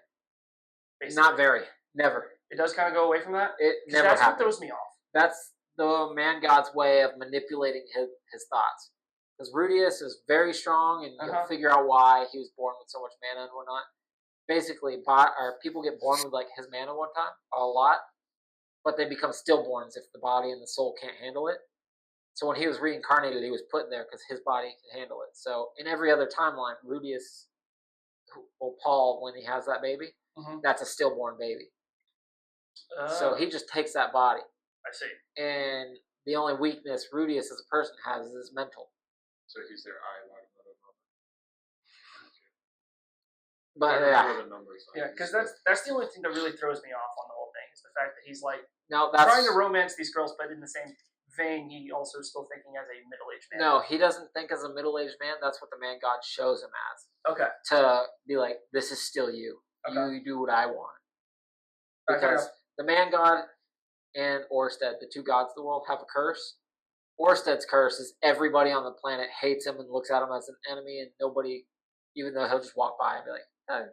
Speaker 1: Basically?
Speaker 2: Not very. Never.
Speaker 1: It does kind of go away from that.
Speaker 2: It never
Speaker 1: that's
Speaker 2: happens.
Speaker 1: what throws me off.
Speaker 2: That's the man god's way of manipulating his thoughts. Because Rudius is very strong, and you'll figure out why he was born with so much mana and whatnot. Basically, people get born with like his mana one time, a lot, but they become stillborns if the body and the soul can't handle it. So when he was reincarnated, he was put there because his body can handle it. So in every other timeline, Rudius, or Paul, when he has that baby, that's a stillborn baby. So he just takes that body.
Speaker 1: I see.
Speaker 2: And the only weakness Rudius as a person has is mental.
Speaker 3: So he's their eye.
Speaker 2: But
Speaker 1: yeah, because that's the only thing that really throws me off on the whole thing is the fact that he's like
Speaker 2: that's
Speaker 1: trying to romance these girls, but in the same vein, he also is still thinking as a middle-aged man.
Speaker 2: No, he doesn't think as a middle-aged man. That's what the man god shows him as.
Speaker 1: Okay.
Speaker 2: To be like, this is still you. Okay. You do what I want. Because the man god and Orsted, the two gods of the world, have a curse. Orsted's curse is everybody on the planet hates him and looks at him as an enemy, and nobody, even though he'll just walk by and be like, hey.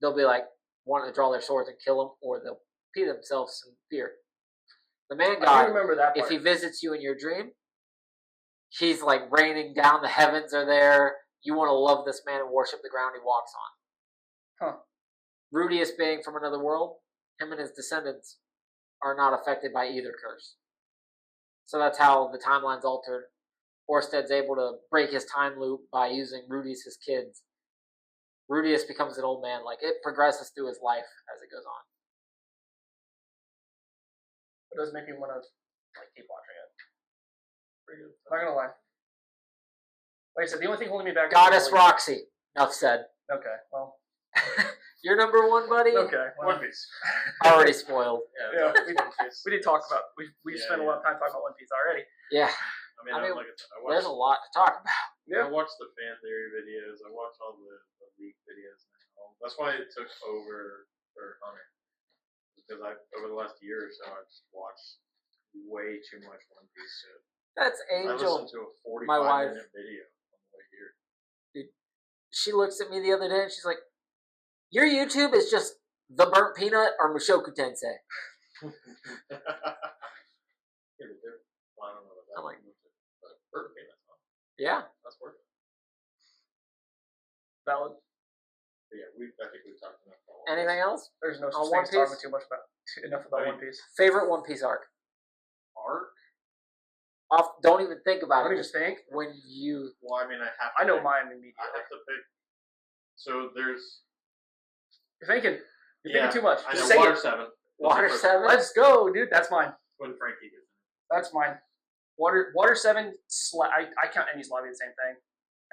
Speaker 2: They'll be like, wanting to draw their swords and kill him, or they'll pee themselves in fear. The man god, if he visits you in your dream, he's like raining down, the heavens are there, you want to love this man and worship the ground he walks on. Rudius being from another world, him and his descendants are not affected by either curse. So that's how the timeline's altered. Orsted's able to break his time loop by using Rudius' kids. Rudius becomes an old man. Like, it progresses through his life as it goes on.
Speaker 1: It does make me want to keep watching it. Pretty good. I'm not gonna lie. Like I said, the only thing holding me back.
Speaker 2: Goddess Roxy. Enough said.
Speaker 1: Okay, well.
Speaker 2: You're number one, buddy.
Speaker 1: Okay, well.
Speaker 3: One Piece.
Speaker 2: Already spoiled.
Speaker 1: Yeah, we did talk about. We spent a lot of time talking about One Piece already.
Speaker 2: Yeah.
Speaker 3: I mean, like I said,
Speaker 2: there's a lot to talk about.
Speaker 1: Yeah.
Speaker 3: I watched the fan theory videos. I watched all the leak videos now. That's why it took over for Hunter. Because over the last year or so, I've just watched way too much One Piece shit.
Speaker 2: That's Angel.
Speaker 3: I listened to a 45-minute video on the way here.
Speaker 2: Dude, she looks at me the other day and she's like, your YouTube is just The Burnt Peanut or Mushoku Tensei.
Speaker 3: I don't know about that.
Speaker 2: I'm like,
Speaker 3: Burnt Peanut, huh?
Speaker 2: Yeah.
Speaker 3: That's worth it.
Speaker 1: Valid.
Speaker 3: But yeah, I think we've talked enough about
Speaker 2: Anything else?
Speaker 1: There's no such thing as talking too much about enough about One Piece.
Speaker 2: Favorite One Piece arc? Don't even think about it.
Speaker 1: Don't even think.
Speaker 2: When you.
Speaker 3: Well, I mean,
Speaker 1: I know mine immediately.
Speaker 3: I have to pick. So there's.
Speaker 1: You're thinking. You're thinking too much.
Speaker 3: I
Speaker 1: Just
Speaker 3: know,
Speaker 1: say
Speaker 3: Water
Speaker 1: it.
Speaker 3: 7.
Speaker 2: Water 7?
Speaker 1: Let's go, dude. That's mine.
Speaker 3: When Frankie gets in.
Speaker 1: That's mine. Water 7. I count any Slavy the same thing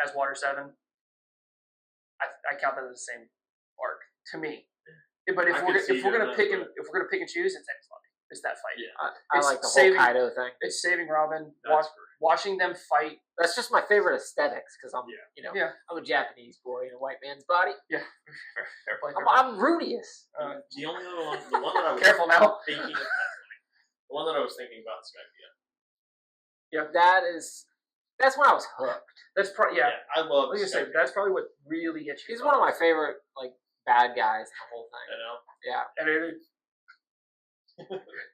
Speaker 1: as Water 7. I count that as the same arc to me. But if we're gonna pick and choose, it's any Slavy. It's that fight.
Speaker 2: Yeah, I like the whole Kaido thing.
Speaker 1: It's saving Robin. Watching them fight.
Speaker 2: That's just my favorite aesthetics because I'm, I'm a Japanese boy in a white man's body.
Speaker 1: Yeah, fair play.
Speaker 2: I'm Rudius.
Speaker 3: The only other one, the one that I was
Speaker 1: careful now.
Speaker 3: Thinking of the one that I was thinking about, Skype.
Speaker 1: Yeah,
Speaker 2: that's when I was hooked.
Speaker 1: That's probably
Speaker 3: I love.
Speaker 1: Like you say, that's probably what really gets you.
Speaker 2: He's one of my favorite bad guys in the whole thing.
Speaker 3: I know.
Speaker 2: Yeah.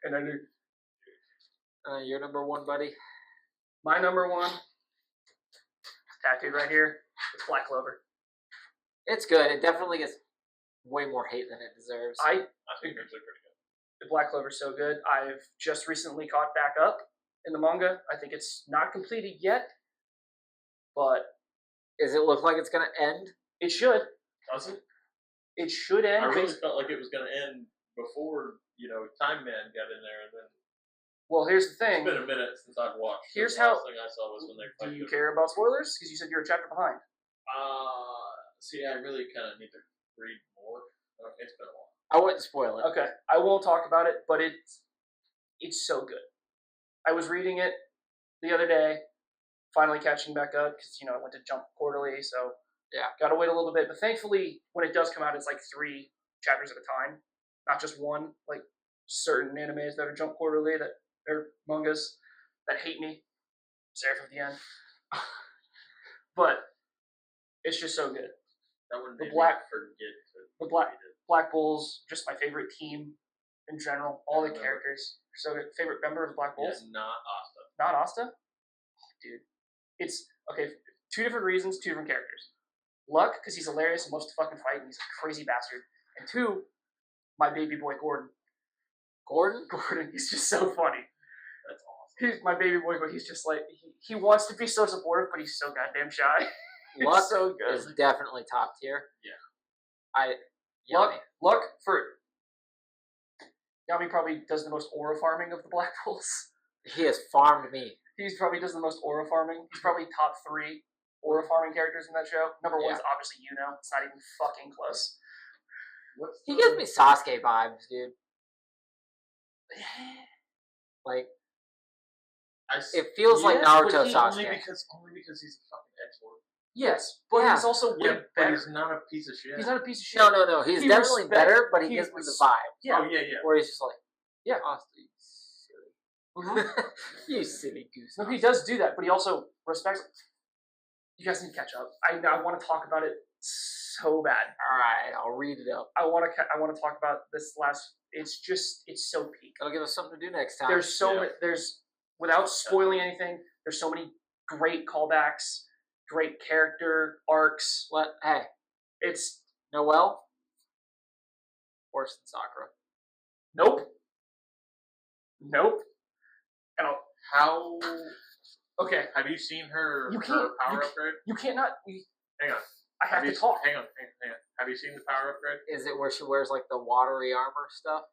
Speaker 1: And I knew.
Speaker 2: Your number one, buddy?
Speaker 1: My number one, tattooed right here, is Black Clover.
Speaker 2: It's good. It definitely gets way more hate than it deserves.
Speaker 3: I think it's pretty good.
Speaker 1: The Black Clover's so good. I've just recently caught back up in the manga. I think it's not completed yet, but
Speaker 2: Does it look like it's gonna end?
Speaker 1: it should.
Speaker 3: Does it?
Speaker 1: It should end.
Speaker 3: I really felt like it was going to end before, Time Man got in there, and then
Speaker 1: Well, here's the
Speaker 3: it's
Speaker 1: thing.
Speaker 3: been a minute since I've watched.
Speaker 1: Here's
Speaker 3: the
Speaker 1: how-
Speaker 3: last thing I saw was when they
Speaker 1: Do
Speaker 3: fight.
Speaker 1: you care about spoilers? Because you said you're a chapter behind.
Speaker 3: See, I really kind of need to read more. It's been a while.
Speaker 2: I wouldn't spoil it.
Speaker 1: Okay, I won't talk about it, but it's so good. I was reading it the other day, finally catching back up because I went to Jump quarterly, so
Speaker 2: Yeah.
Speaker 1: got to wait a little bit. But thankfully, when it does come out, it's like 3 chapters at a time, not just one. Like certain animes that are Jump quarterly, that are mangas that hate me. Seraph of the End. But it's just so good.
Speaker 3: That would
Speaker 1: The
Speaker 3: make
Speaker 1: black-
Speaker 3: me forget to
Speaker 1: the black-
Speaker 3: read it.
Speaker 1: Black Bulls, just my favorite team in general. All the
Speaker 3: Remember.
Speaker 1: characters. So good. Favorite member of the Black Bulls?
Speaker 3: Yeah, not Asta.
Speaker 1: Not Asta? Dude. It's, okay, 2 different reasons, 2 different characters. Luck, because he's hilarious and loves to fucking fight, and he's a crazy bastard. And 2, my baby boy Gordon.
Speaker 2: Gordon?
Speaker 1: Gordon, he's just so funny.
Speaker 3: That's awesome.
Speaker 1: He's my baby boy, but he's just like, he wants to be so supportive, but he's so goddamn shy.
Speaker 2: Luck
Speaker 1: It's so good.
Speaker 2: is definitely top tier.
Speaker 3: Yeah.
Speaker 1: Luck for... Yami probably does the most aura farming of the Black Bulls.
Speaker 2: He has farmed me.
Speaker 1: He probably does the most aura farming. He's probably top 3 aura farming characters in that show. Number 1 is obviously It's not even fucking close.
Speaker 3: What's
Speaker 2: He gives me Sasuke vibes, dude. Like, it feels like
Speaker 1: Yes,
Speaker 2: Naruto
Speaker 1: but he
Speaker 2: Sasuke.
Speaker 3: only because he's a fucking X-Lord.
Speaker 1: Yes, but
Speaker 2: Yeah.
Speaker 1: he's also way
Speaker 3: Yeah, but
Speaker 1: better.
Speaker 3: he's not a piece of shit.
Speaker 1: He's not a piece of shit.
Speaker 2: No. He's
Speaker 1: He
Speaker 2: definitely
Speaker 1: respect-
Speaker 2: better, but he
Speaker 1: he
Speaker 2: gives me the
Speaker 1: res-
Speaker 2: vibe.
Speaker 1: Yeah.
Speaker 3: Oh yeah.
Speaker 2: Where he's just like,
Speaker 1: Yeah.
Speaker 2: Asta, you silly.
Speaker 1: Mhm.
Speaker 2: You silly goose.
Speaker 1: No, he does do that, but he also respects. You guys need to catch up. I want to talk about it so bad.
Speaker 2: Alright, I'll read it up.
Speaker 1: I want to talk about this last. It's so peak.
Speaker 2: It'll give us something to do next time.
Speaker 1: There's so
Speaker 3: Yeah.
Speaker 1: many. There's without spoiling anything. There's so many great callbacks, great character arcs.
Speaker 2: Hey,
Speaker 1: It's
Speaker 2: Noelle? Worse than Sakura.
Speaker 1: nope. And
Speaker 3: How
Speaker 1: okay,
Speaker 3: have you seen her?
Speaker 1: You
Speaker 3: her
Speaker 1: can't-
Speaker 3: power
Speaker 1: you
Speaker 3: upgrade.
Speaker 1: you cannot.
Speaker 3: Hang on.
Speaker 1: I have to talk.
Speaker 3: Hang on. Have you seen the power upgrade?
Speaker 2: Is it where she wears like the watery armor stuff?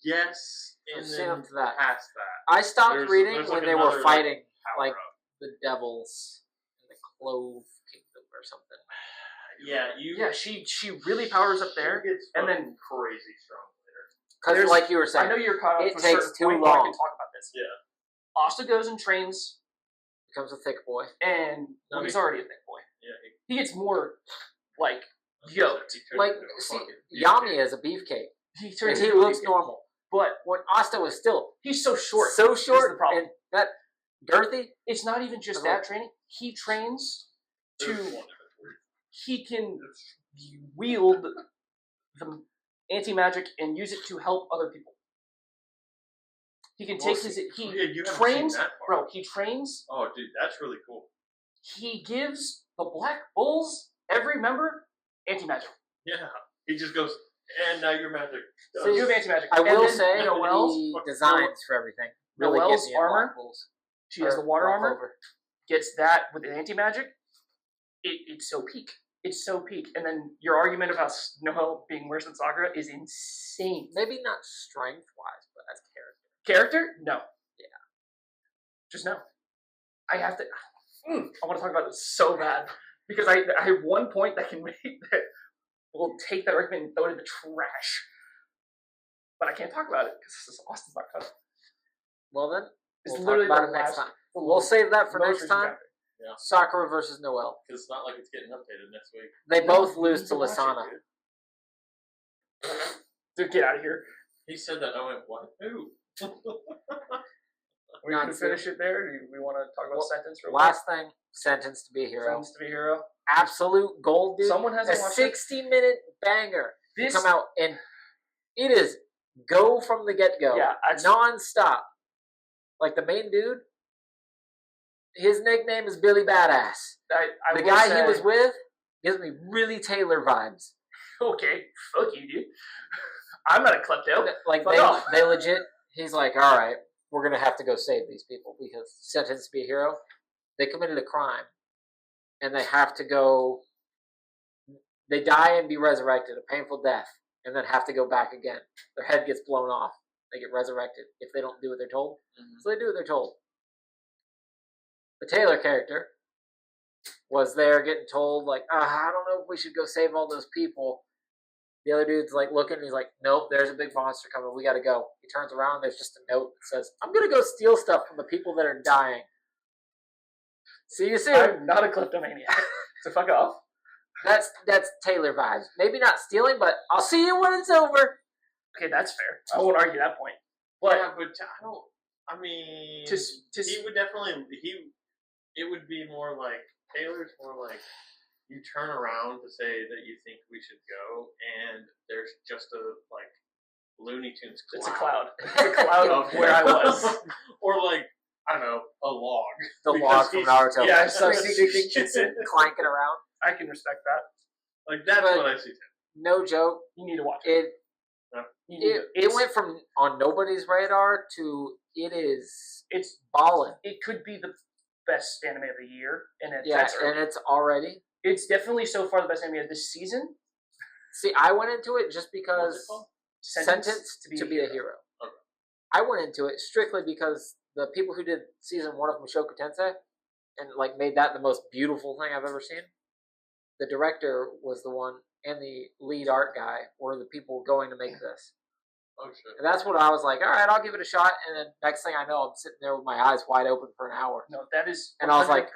Speaker 3: Yes.
Speaker 2: I've
Speaker 3: And
Speaker 2: seen
Speaker 3: then
Speaker 2: up to that.
Speaker 3: past that.
Speaker 2: I stopped
Speaker 3: There's
Speaker 2: reading
Speaker 3: like
Speaker 2: when they were
Speaker 3: another,
Speaker 2: fighting
Speaker 3: Power
Speaker 2: like
Speaker 3: up.
Speaker 2: the devils in the Clove Kingdom or something.
Speaker 3: Yeah, you.
Speaker 1: Yeah, she really powers up there,
Speaker 3: She gets
Speaker 1: and then
Speaker 3: fucking crazy strong later.
Speaker 2: Because
Speaker 1: There's-
Speaker 2: like you were
Speaker 1: I
Speaker 2: saying,
Speaker 1: know you're caught up
Speaker 2: it
Speaker 1: to a
Speaker 2: takes
Speaker 1: certain
Speaker 2: too
Speaker 1: point, but I
Speaker 2: long.
Speaker 1: can talk about this.
Speaker 3: Yeah.
Speaker 1: Asta goes and trains,
Speaker 2: becomes a thick boy.
Speaker 1: and
Speaker 3: No,
Speaker 1: he's
Speaker 3: he-
Speaker 1: already a thick boy.
Speaker 3: Yeah.
Speaker 1: He gets more like yoked.
Speaker 3: He turned
Speaker 2: Like,
Speaker 3: into a
Speaker 2: see,
Speaker 3: fucking
Speaker 2: Yami
Speaker 3: beefcake.
Speaker 2: is a beefcake.
Speaker 1: He
Speaker 2: And
Speaker 1: turns
Speaker 2: he
Speaker 1: into a
Speaker 2: looks
Speaker 1: beefcake.
Speaker 2: normal.
Speaker 1: But
Speaker 2: When Asta was still
Speaker 1: he's so short.
Speaker 2: so
Speaker 1: is
Speaker 2: short
Speaker 1: the problem.
Speaker 2: and that girthy,
Speaker 1: It's not even just
Speaker 2: Uh-huh.
Speaker 1: that training. He trains
Speaker 3: There's
Speaker 1: to.
Speaker 3: one in between.
Speaker 1: He can wield the anti-magic and use it to help other people. He can take his. He
Speaker 3: Yeah, you haven't
Speaker 1: trains,
Speaker 3: seen that part.
Speaker 1: bro. He trains.
Speaker 3: Oh, dude, that's really cool.
Speaker 1: He gives the Black Bulls, every member, anti-magic.
Speaker 3: Yeah. He just goes, and now you're magic.
Speaker 1: So you have anti-magic.
Speaker 2: I
Speaker 1: And
Speaker 2: will
Speaker 1: then
Speaker 2: say
Speaker 1: Noelle's,
Speaker 2: the designs for everything really
Speaker 1: Noelle's
Speaker 2: get me in
Speaker 1: armor,
Speaker 2: Black Bulls.
Speaker 1: she has
Speaker 2: Or
Speaker 1: the water
Speaker 2: Black
Speaker 1: armor,
Speaker 2: Clover.
Speaker 1: gets that with the anti-magic. It's so peak. It's so peak. And then your argument about Noelle being worse than Sakura is insane.
Speaker 2: Maybe not strength wise, but as character.
Speaker 1: Character? No.
Speaker 2: Yeah.
Speaker 1: Just no. I have to. I want to talk about this so bad because I have one point that can make that will take that argument and throw it in the trash. But I can't talk about it because Austin's not cut up.
Speaker 2: Well then,
Speaker 1: It's
Speaker 2: we'll
Speaker 1: literally
Speaker 2: talk about
Speaker 1: the
Speaker 2: it next
Speaker 1: last-
Speaker 2: time. We'll save that for
Speaker 1: most
Speaker 2: next
Speaker 1: recent
Speaker 2: time.
Speaker 1: chapter.
Speaker 2: Sakura versus Noelle.
Speaker 3: Because it's not like it's getting updated next week.
Speaker 2: They
Speaker 1: No,
Speaker 2: both
Speaker 1: you
Speaker 2: lose
Speaker 1: need
Speaker 2: to
Speaker 1: watch it,
Speaker 2: Lisana.
Speaker 1: Dude, get out of here.
Speaker 3: He said that. I went, what? Who?
Speaker 1: We
Speaker 2: Not
Speaker 1: can
Speaker 2: to.
Speaker 1: finish it there. Do we want to talk about
Speaker 2: Well,
Speaker 1: sentence real
Speaker 2: Last thing, Sentence to be a
Speaker 1: quick?
Speaker 2: hero.
Speaker 1: Sentence to be a hero.
Speaker 2: Absolute gold, dude.
Speaker 1: Someone
Speaker 2: A
Speaker 1: hasn't watched it.
Speaker 2: 60-minute banger to
Speaker 1: This
Speaker 2: come out, and it is go from the get-go.
Speaker 1: Yeah,
Speaker 2: non-stop. Like the main dude, his nickname is Billy Badass.
Speaker 1: I
Speaker 2: The
Speaker 1: will
Speaker 2: guy
Speaker 1: say,
Speaker 2: he was with gives me really Taylor vibes.
Speaker 1: Okay, fuck you, dude. I'm not a klepto.
Speaker 2: Like
Speaker 1: Fuck off.
Speaker 2: they legit. He's like, all right, we're going to have to go save these people because sentenced to be a hero. They committed a crime, and they have to go. They die and be resurrected, a painful death, and then have to go back again. Their head gets blown off. They get resurrected if they don't do what they're told. Mm-hmm. So they do what they're told. The Taylor character was there getting told, like, I don't know if we should go save all those people. The other dude's like looking, and he's like, nope, there's a big monster coming. We got to go. He turns around, there's just a note that says, I'm going to go steal stuff from the people that are dying. See you soon.
Speaker 1: I'm not a kleptomaniac. So fuck off.
Speaker 2: That's Taylor vibes. Maybe not stealing, but I'll see you when it's over.
Speaker 1: Okay, that's fair. I won't argue that point. But
Speaker 3: yeah, but I don't. I mean, he would definitely. It would be more like Taylor's more like you turn around to say that you think we should go, and there's just a like Looney Tunes cloud.
Speaker 1: It's a cloud. It's a cloud of where I was,
Speaker 3: or like I don't know, a log.
Speaker 2: The log from Naruto.
Speaker 1: Yeah,
Speaker 2: so clanking around.
Speaker 1: I can respect that.
Speaker 3: Like that's what I see.
Speaker 2: No joke.
Speaker 1: You need to watch it.
Speaker 2: It went from on nobody's radar to it's ballin'.
Speaker 1: It could be the best anime of the year, and
Speaker 2: it's already.
Speaker 1: It's definitely so far the best anime of this season.
Speaker 2: See, I went into it just because sentenced to be a hero.
Speaker 3: Okay.
Speaker 2: I went into it strictly because the people who did season 1 of Mushoku Tensei and like made that the most beautiful thing I've ever seen. The director was the one, and the lead art guy were the people going to make this.
Speaker 3: Oh shit!
Speaker 2: And that's what I was like. All right, I'll give it a shot. And then next thing I know, I'm sitting there with my eyes wide open for an hour.
Speaker 1: No, that is 100%.
Speaker 2: And I was like,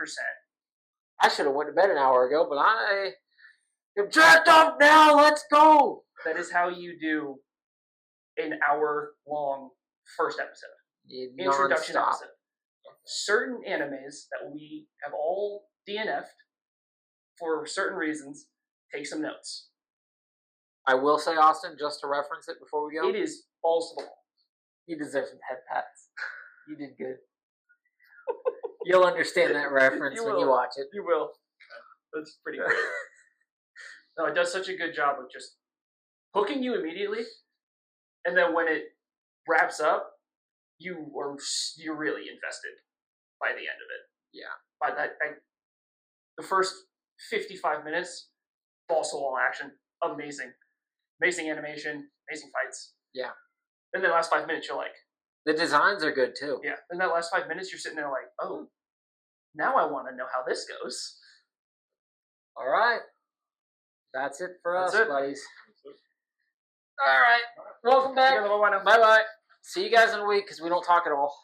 Speaker 2: I should have went to bed an hour ago, but I am jacked up now. Let's go.
Speaker 1: That is how you do an hour-long first episode. Introduction episode. Certain animes that we have all DNF'd for certain reasons, take some notes.
Speaker 2: I will say, Austin, just to reference it before we go.
Speaker 1: It is balls to the wall.
Speaker 2: You deserve some head pats. You did good. You'll understand that reference when you watch it.
Speaker 1: You will. That's pretty great. No, it does such a good job of just hooking you immediately, and then when it wraps up, you're really invested by the end of it.
Speaker 2: Yeah.
Speaker 1: By that, the first 55 minutes, balls to the wall action, amazing animation, amazing fights.
Speaker 2: Yeah.
Speaker 1: Then the last 5 minutes, you're like,
Speaker 2: the designs are good too.
Speaker 1: Yeah. Then that last 5 minutes, you're sitting there like, oh, now I want to know how this goes.
Speaker 2: All right. That's it for us, buddies. All right. Welcome back.
Speaker 1: Bye-bye.
Speaker 2: See you guys in a week because we don't talk at all.